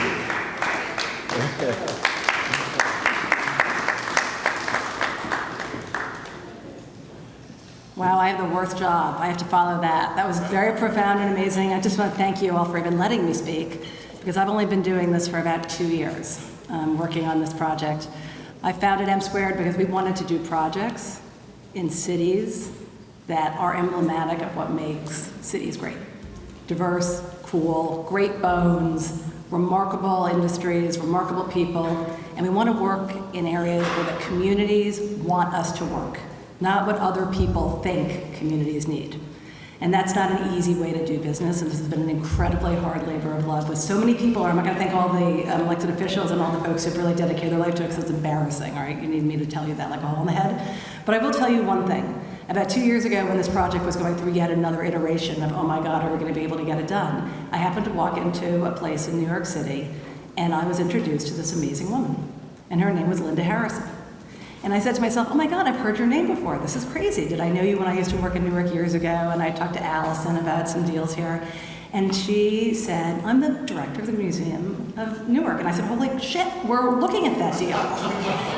Wow, I have the worst job. I have to follow that. That was very profound and amazing. I just want to thank you all for even letting me speak, because I've only been doing this for about 2 years, working on this project. I founded M Squared because we wanted to do projects in cities that are emblematic of what makes cities great. Diverse, cool, great bones, remarkable industries, remarkable people, and we want to work in areas where the communities want us to work, not what other people think communities need. And that's not an easy way to do business, and this has been an incredibly hard labor of love with so many people. I'm not going to thank all the elected officials and all the folks who've really dedicated their life to it, because it's embarrassing, all right? You need me to tell you that like a hole in the head. But I will tell you one thing. About 2 years ago, when this project was going through yet another iteration of, oh my God, are we going to be able to get it done? I happened to walk into a place in New York City, and I was introduced to this amazing woman. And her name was Linda Harrison. And I said to myself, oh my God, I've heard your name before. This is crazy. Did I know you when I used to work in Newark years ago? And I talked to Allison about some deals here. And she said, I'm the director of the Museum of Newark. And I said, holy shit, we're looking at that deal.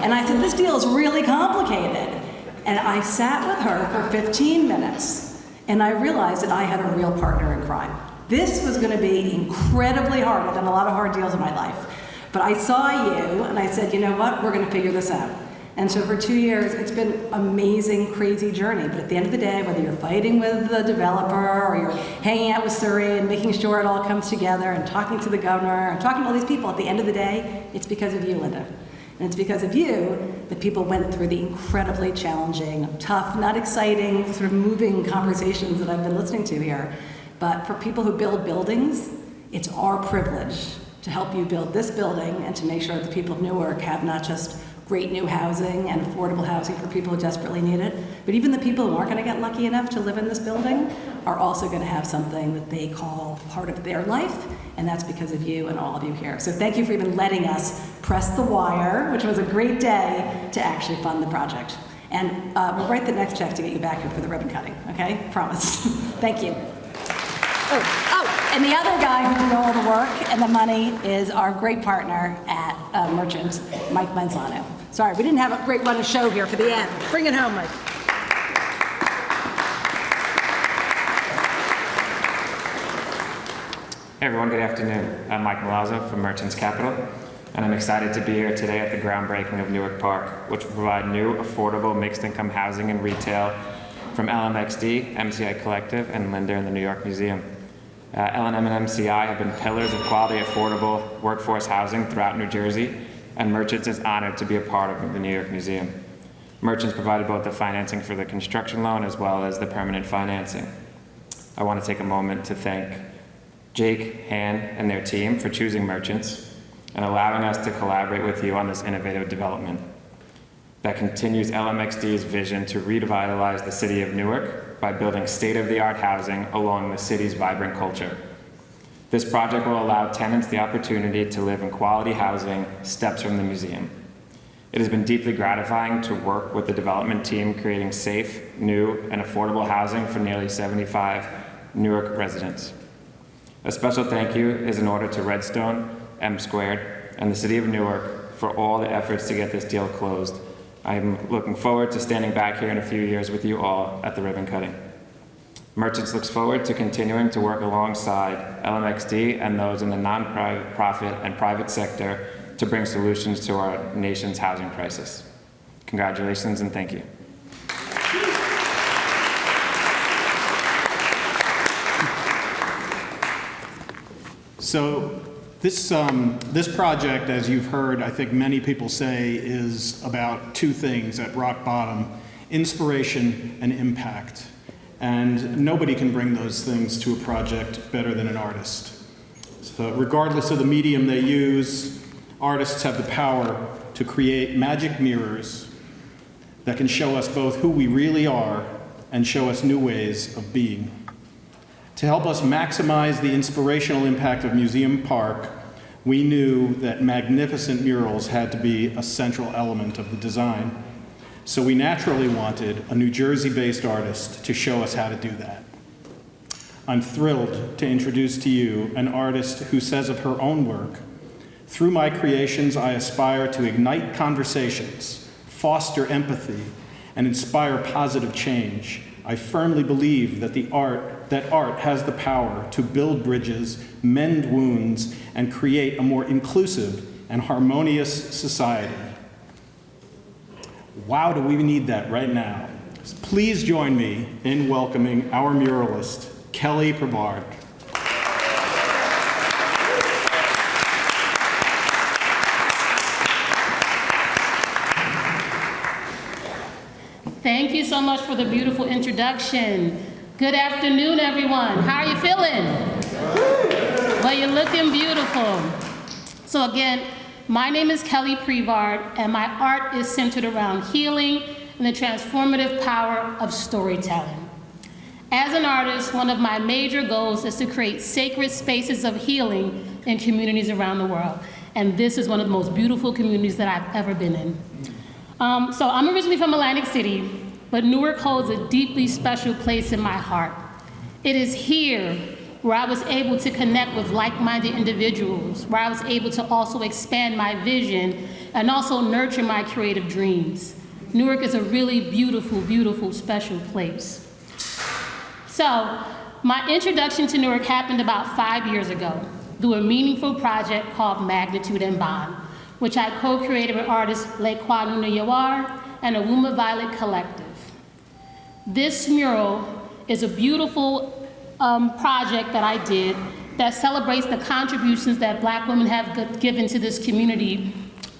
And I said, this deal is really complicated. And I sat with her for 15 minutes. And I realized that I had a real partner in crime. This was going to be incredibly hard. I've done a lot of hard deals in my life. But I saw you, and I said, you know what? We're going to figure this out. And so for 2 years, it's been an amazing, crazy journey. But at the end of the day, whether you're fighting with the developer or you're hanging out with Surrey and making sure it all comes together and talking to the governor and talking to all these people, at the end of the day, it's because of you, Linda. And it's because of you that people went through the incredibly challenging, tough, not exciting, sort of moving conversations that I've been listening to here. But for people who build buildings, it's our privilege to help you build this building and to make sure that the people of Newark have not just great new housing and affordable housing for people who desperately need it, but even the people who aren't going to get lucky enough to live in this building are also going to have something that they call part of their life, and that's because of you and all of you here. So thank you for even letting us press the wire, which was a great day, to actually fund the project. And we'll write the next check to get you back here for the ribbon cutting, okay? Promise. Thank you. And the other guy who did all the work and the money is our great partner at Merchants, Mike Manzano. Sorry, we didn't have a great run of show here for the end. Bring it home, Mike. Hey everyone, good afternoon. I'm Mike Milazzo from Merchants Capital, and I'm excited to be here today at the groundbreaking of Newark Park, which will provide new, affordable, mixed-income housing and retail from LMXD, MCI Collective, and Linder and the New York Museum. L&M and MCI have been pillars of quality, affordable workforce housing throughout New Jersey, and Merchants is honored to be a part of the New York Museum. Merchants provided both the financing for the construction loan as well as the permanent financing. I want to take a moment to thank Jake, Han, and their team for choosing Merchants and allowing us to collaborate with you on this innovative development that continues LMXD's vision to revitalize the city of Newark by building state-of-the-art housing along the city's vibrant culture. This project will allow tenants the opportunity to live in quality housing steps from the museum. It has been deeply gratifying to work with the development team creating safe, new, and affordable housing for nearly 75 Newark residents. A special thank you is in order to Redstone, M Squared, and the City of Newark for all the efforts to get this deal closed. I'm looking forward to standing back here in a few years with you all at the ribbon cutting. Merchants looks forward to continuing to work alongside LMXD and those in the non-profit and private sector to bring solutions to our nation's housing crisis. Congratulations and thank you. So this project, as you've heard, I think many people say, is about two things at rock bottom: inspiration and impact. And nobody can bring those things to a project better than an artist. So regardless of the medium they use, artists have the power to create magic mirrors that can show us both who we really are and show us new ways of being. To help us maximize the inspirational impact of Museum Park, we knew that magnificent murals had to be a central element of the design. So we naturally wanted a New Jersey-based artist to show us how to do that. I'm thrilled to introduce to you an artist who says of her own work, "Through my creations, I aspire to ignite conversations, foster empathy, and inspire positive change. I firmly believe that art has the power to build bridges, mend wounds, and create a more inclusive and harmonious society." Wow, do we need that right now? Please join me in welcoming our muralist, Kelly Privard. Thank you so much for the beautiful introduction. Good afternoon, everyone. How are you feeling? Well, you're looking beautiful. So again, my name is Kelly Privard, and my art is centered around healing and the transformative power of storytelling. As an artist, one of my major goals is to create sacred spaces of healing in communities around the world. And this is one of the most beautiful communities that I've ever been in. So I'm originally from Atlantic City, but Newark holds a deeply special place in my heart. It is here where I was able to connect with like-minded individuals, where I was able to also expand my vision and also nurture my creative dreams. Newark is a really beautiful, beautiful, special place. So my introduction to Newark happened about 5 years ago through a meaningful project called Magnitude and Bond, which I co-created with artists Lekwa Nuna Yawar and Awuma Violet Collective. This mural is a beautiful project that I did that celebrates the contributions that Black women have given to this community.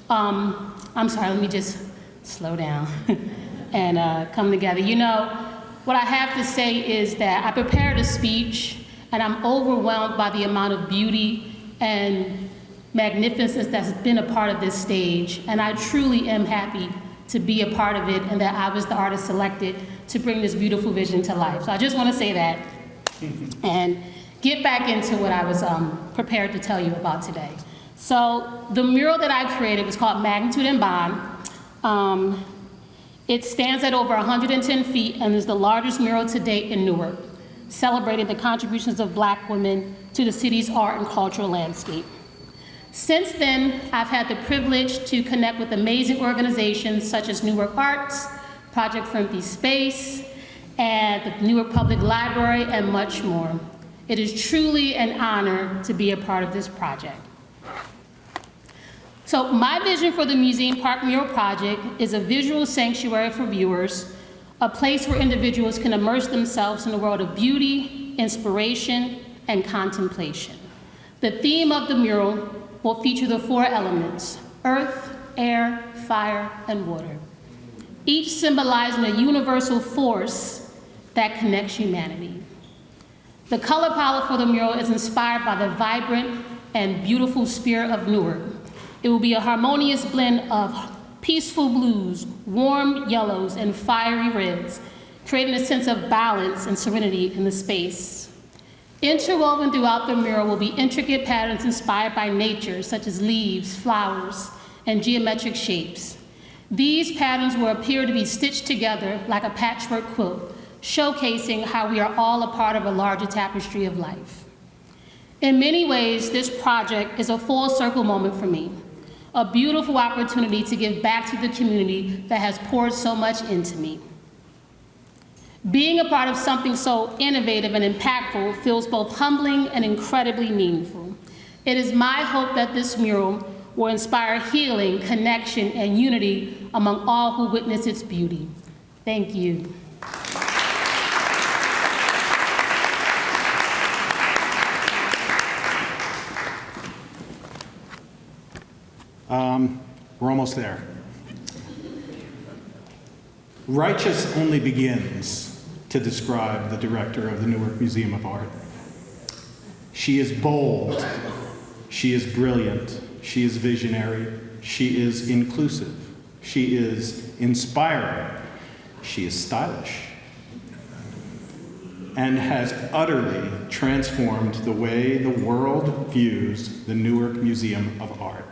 I'm sorry, let me just slow down and come together. You know, what I have to say is that I prepared a speech and I'm overwhelmed by the amount of beauty and magnificence that's been a part of this stage. And I truly am happy to be a part of it and that I was the artist selected to bring this beautiful vision to life. So I just want to say that and get back into what I was prepared to tell you about today. So the mural that I created was called Magnitude and Bond. It stands at over 110 feet and is the largest mural to date in Newark, celebrating the contributions of Black women to the city's art and cultural landscape. Since then, I've had the privilege to connect with amazing organizations such as Newark Arts, Project for Empty Space, and the Newark Public Library, and much more. It is truly an honor to be a part of this project. So my vision for the Museum Park Mural Project is a visual sanctuary for viewers, a place where individuals can immerse themselves in a world of beauty, inspiration, and contemplation. The theme of the mural will feature the 4 elements: earth, air, fire, and water, each symbolizing a universal force that connects humanity. The color palette for the mural is inspired by the vibrant and beautiful spirit of Newark. It will be a harmonious blend of peaceful blues, warm yellows, and fiery reds, creating a sense of balance and serenity in the space. Interwoven throughout the mural will be intricate patterns inspired by nature, such as leaves, flowers, and geometric shapes. These patterns will appear to be stitched together like a patchwork quilt, showcasing how we are all a part of a larger tapestry of life. In many ways, this project is a full circle moment for me, a beautiful opportunity to give back to the community that has poured so much into me. Being a part of something so innovative and impactful feels both humbling and incredibly meaningful. It is my hope that this mural will inspire healing, connection, and unity among all who witness its beauty. Thank you. We're almost there. Righteous only begins to describe the director of the Newark Museum of Art. She is bold, she is brilliant, she is visionary, she is inclusive, she is inspiring, she is stylish, and has utterly transformed the way the world views the Newark Museum of Art,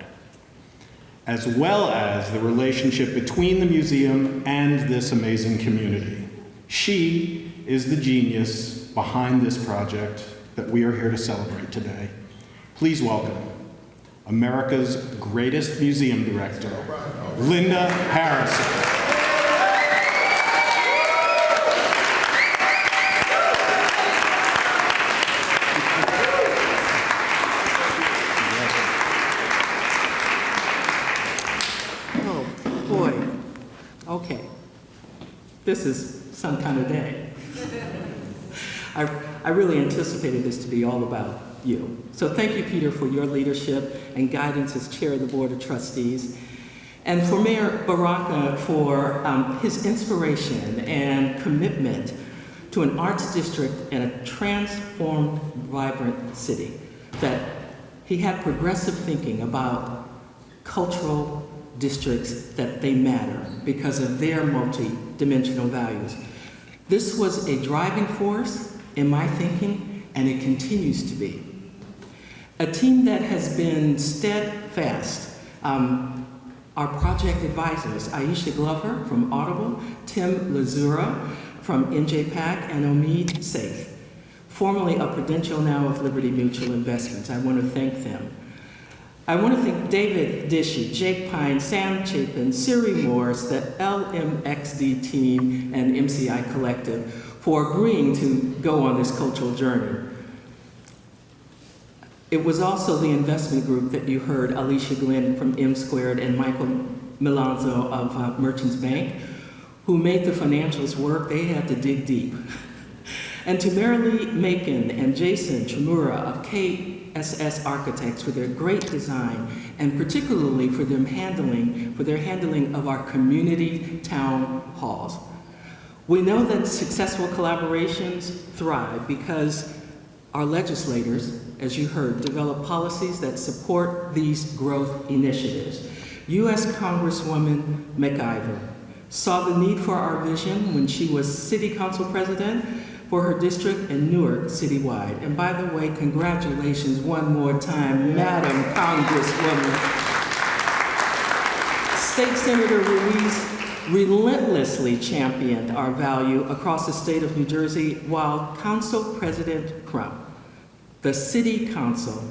as well as the relationship between the museum and this amazing community. She is the genius behind this project that we are here to celebrate today. Please welcome America's greatest museum director, Linda Harrison. Okay, this is some kind of day. I really anticipated this to be all about you. So thank you, Peter, for your leadership and guidance as chair of the Board of Trustees, and for Mayor Baraka for his inspiration and commitment to an arts district and a transformed, vibrant city, that he had progressive thinking about cultural districts, that they matter because of their multi-dimensional values. This was a driving force in my thinking, and it continues to be. A team that has been steadfast. Our project advisors, Aisha Glover from Audible, Tim Lazura from NJPAC, and Omid Saif, formerly of Prudential, now of Liberty Mutual Investments. I want to thank them. I want to thank David Dishy, Jake Pine, Sam Chapin, Siri Morris, the LMXD team, and MCI Collective for agreeing to go on this cultural journey. It was also the investment group that you heard, Alicia Glenn from M Squared and Michael Milazzo of Merchants Bank, who made the financials work. They had to dig deep. And to Marilee Macon and Jason Chimura of KSS Architects for their great design, and particularly for their handling of our community town halls. We know that successful collaborations thrive because our legislators, as you heard, develop policies that support these growth initiatives. U.S. Congresswoman McIver saw the need for our vision when she was City Council President for her district in Newark citywide. And by the way, congratulations one more time, Madam Congresswoman. State Senator Ruiz relentlessly championed our value across the state of New Jersey, while Council President Crump, the City Council,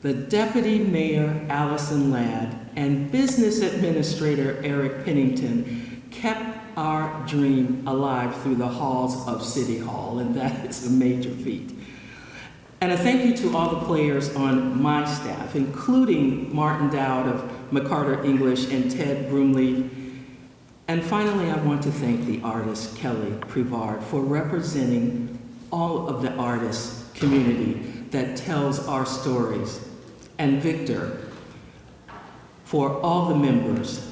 the Deputy Mayor Allison Ladd, and Business Administrator Eric Pennington kept our dream alive through the halls of City Hall, and that is a major feat. And a thank you to all the players on my staff, including Martin Dowd of McCarter English and Ted Broomley. And finally, I want to thank the artist, Kelly Privard, for representing all of the artist community that tells our stories. And Victor, for all the members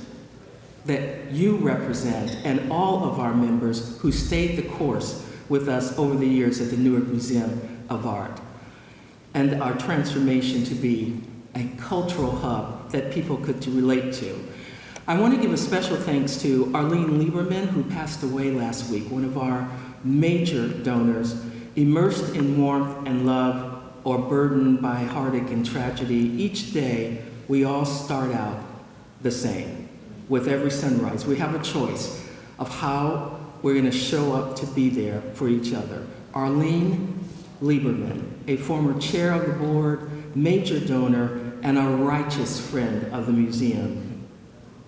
that you represent and all of our members who stayed the course with us over the years at the Newark Museum of Art, and our transformation to be a cultural hub that people could relate to. I want to give a special thanks to Arlene Lieberman, who passed away last week, one of our major donors, immersed in warmth and love or burdened by heartache and tragedy. Each day, we all start out the same. With every sunrise, we have a choice of how we're going to show up to be there for each other. Arlene Lieberman, a former chair of the board, major donor, and a righteous friend of the museum,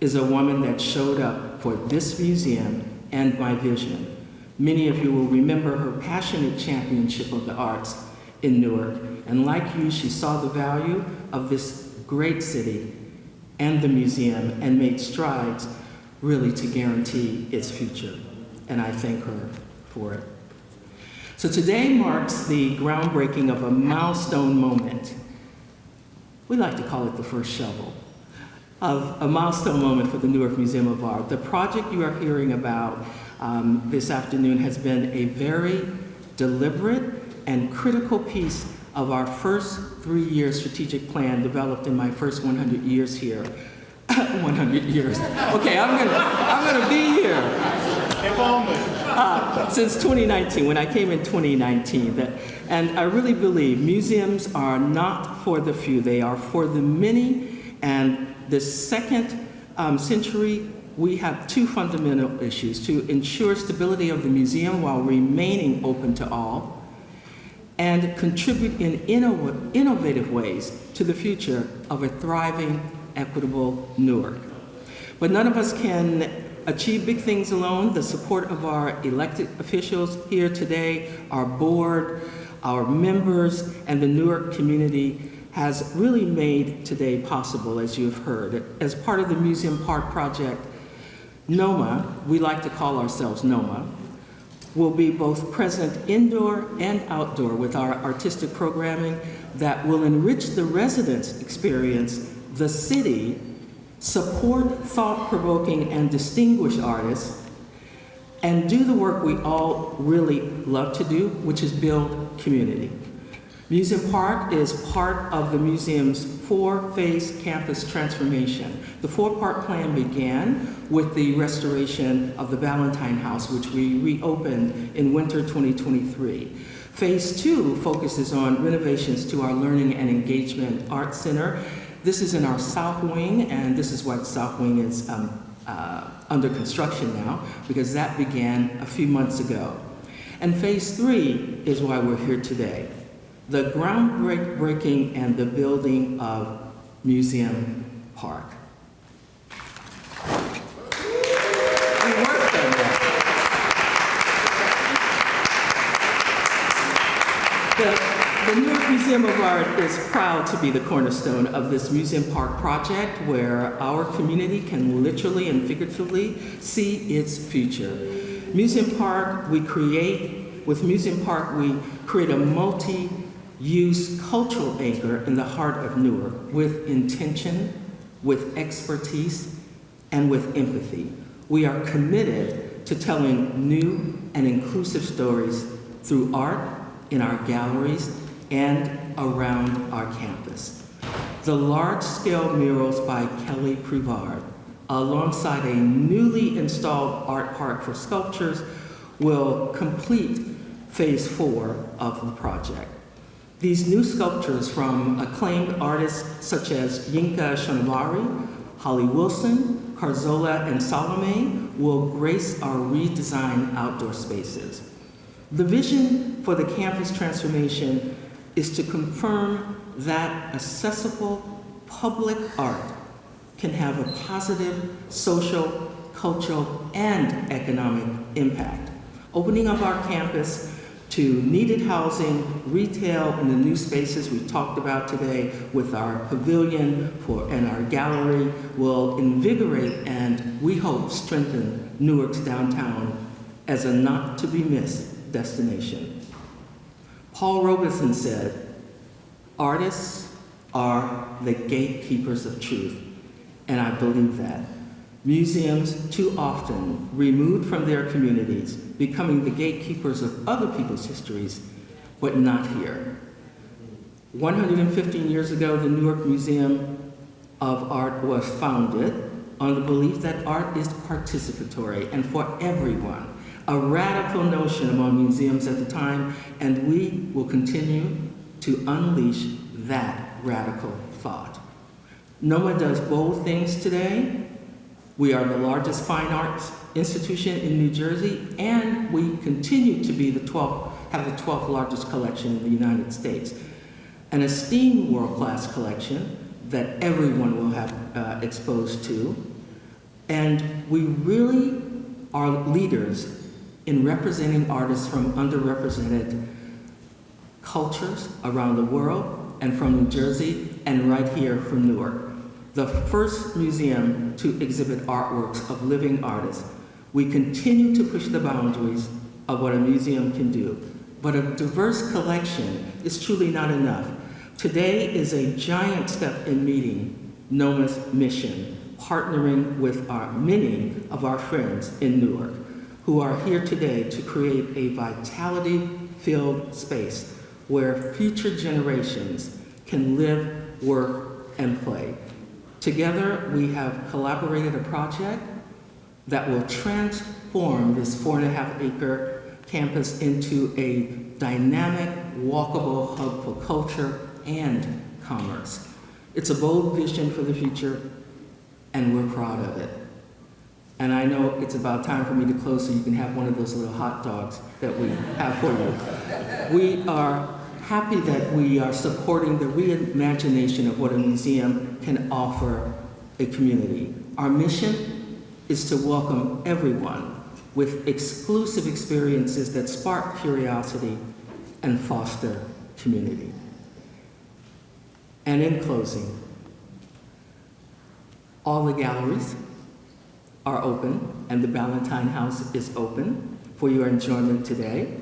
is a woman that showed up for this museum and my vision. Many of you will remember her passionate championship of the arts in Newark, and like you, she saw the value of this great city and the museum and made strides really to guarantee its future, and I thank her for it. So today marks the groundbreaking of a milestone moment. We like to call it the first shovel of a milestone moment for the Newark Museum of Art. The project you are hearing about this afternoon has been a very deliberate and critical piece of our first 3-year strategic plan developed in my first 100 years here. 100 years. Okay, I'm gonna be here. Since 2019, when I came in 2019, and I really believe museums are not for the few, they are for the many. And this second century, we have two fundamental issues: to ensure stability of the museum while remaining open to all, and contribute in innovative ways to the future of a thriving, equitable Newark. But none of us can achieve big things alone. The support of our elected officials here today, our board, our members, and the Newark community has really made today possible, as you've heard. As part of the Museum Park project, NOMA, we like to call ourselves NOMA, will be both present indoor and outdoor with our artistic programming that will enrich the residents' experience, the city, support thought-provoking and distinguished artists, and do the work we all really love to do, which is build community. Museum Park is part of the museum's 4-phase campus transformation. The 4-part plan began with the restoration of the Valentine House, which we reopened in winter 2023. Phase 2 focuses on renovations to our Learning and Engagement Arts Center. This is in our South Wing, and this is why the South Wing is under construction now, because that began a few months ago. And Phase 3 is why we're here today: the groundbreaking and the building of Museum Park. We worked on that. The Newark Museum of Art is proud to be the cornerstone of this Museum Park project, where our community can literally and figuratively see its future. Museum Park, with Museum Park, we create a multi-use cultural anchor in the heart of Newark with intention, with expertise, and with empathy. We are committed to telling new and inclusive stories through art in our galleries and around our campus. The large-scale murals by Kelly Privard, alongside a newly installed art park for sculptures, will complete Phase 4 of the project. These new sculptures from acclaimed artists such as Yinka Shonibari, Holly Wilson, Carzola, and Salome will grace our redesigned outdoor spaces. The vision for the campus transformation is to confirm that accessible public art can have a positive social, cultural, and economic impact, opening up our campus to needed housing, retail, and the new spaces we talked about today with our pavilion and our gallery will invigorate and, we hope, strengthen Newark's downtown as a not-to-be-missed destination. Paul Robeson said, Artists are the gatekeepers of truth, and I believe that. Museums, too often, removed from their communities, becoming the gatekeepers of other people's histories, but not here. 115 years ago, the Newark Museum of Art was founded on the belief that art is participatory and for everyone, a radical notion among museums at the time, and we will continue to unleash that radical thought. NOMA does bold things today. We are the largest fine arts institution in New Jersey, and we continue to be have the 12th largest collection in the United States. An esteemed world-class collection that everyone will have exposed to. And we really are leaders in representing artists from underrepresented cultures around the world and from New Jersey and right here from Newark. The first museum to exhibit artworks of living artists. We continue to push the boundaries of what a museum can do, but a diverse collection is truly not enough. Today is a giant step in meeting NOMA's mission, partnering with many of our friends in Newark who are here today to create a vitality-filled space where future generations can live, work, and play. Together, we have collaborated a project that will transform this 4.5-acre campus into a dynamic, walkable hub for culture and commerce. It's a bold vision for the future, and we're proud of it. And I know it's about time for me to close so you can have one of those little hot dogs that we have for you. We are happy that we are supporting the reimagination of what a museum can offer a community. Our mission is to welcome everyone with exclusive experiences that spark curiosity and foster community. And in closing, all the galleries are open and the Ballantyne House is open for your enjoyment today.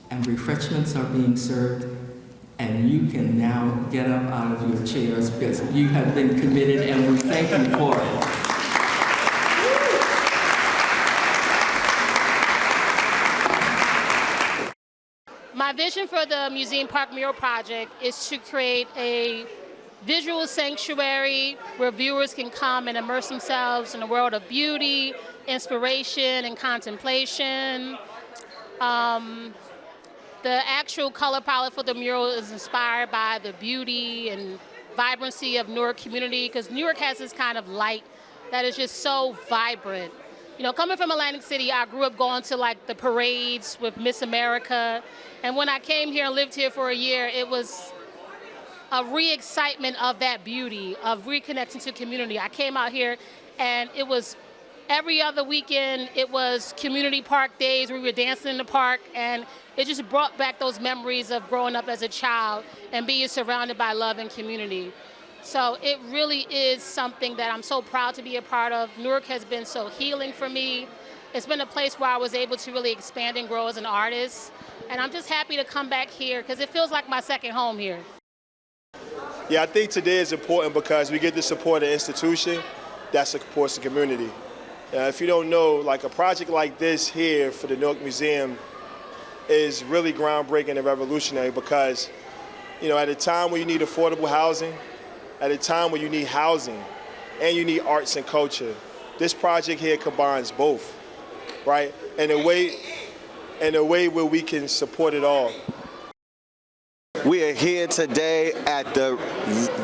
And refreshments are being served, and you can now get up out of your chairs because you have been committed, and we thank you for it. My vision for the Museum Park Mural Project is to create a visual sanctuary where viewers can come and immerse themselves in a world of beauty, inspiration, and contemplation. The actual color palette for the mural is inspired by the beauty and vibrancy of Newark community, because Newark has this kind of light that is just so vibrant. You know, coming from Atlantic City, I grew up going to like the parades with Miss America, and when I came here and lived here for a year, it was a re-excitement of that beauty, of reconnecting to community. I came out here and it was every other weekend, it was community park days where we were dancing in the park, and it just brought back those memories of growing up as a child and being surrounded by love and community. So it really is something that I'm so proud to be a part of. Newark has been so healing for me. It's been a place where I was able to really expand and grow as an artist. And I'm just happy to come back here because it feels like my second home here. Yeah, I think today is important because we get to support an institution that supports the community. If you don't know, like a project like this here for the Newark Museum is really groundbreaking and revolutionary because, you know, at a time when you need affordable housing, at a time when you need housing and you need arts and culture, this project here combines both, right? In a way where we can support it all. We are here today at the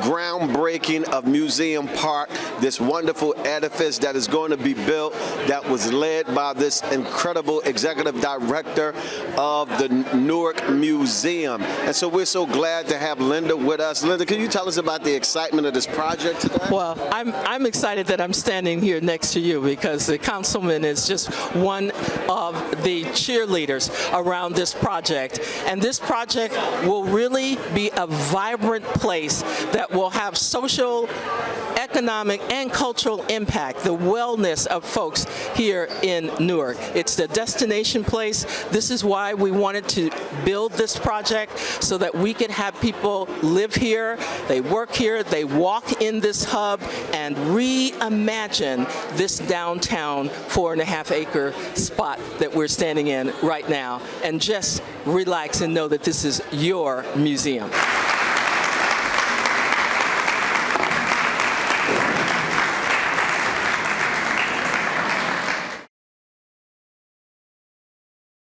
groundbreaking of Museum Park, this wonderful edifice that is going to be built, that was led by this incredible executive director of the Newark Museum. And so we're so glad to have Linda with us. Linda, can you tell us about the excitement of this project today? Well, I'm excited that I'm standing here next to you because the councilman is just one of the cheerleaders around this project. And this project will really be a vibrant place that will have social, economic and cultural impact, the wellness of folks here in Newark. It's the destination place. This is why we wanted to build this project, so that we could have people live here, they work here, they walk in this hub and reimagine this downtown 4.5-acre spot that we're standing in right now, and just relax and know that this is your museum.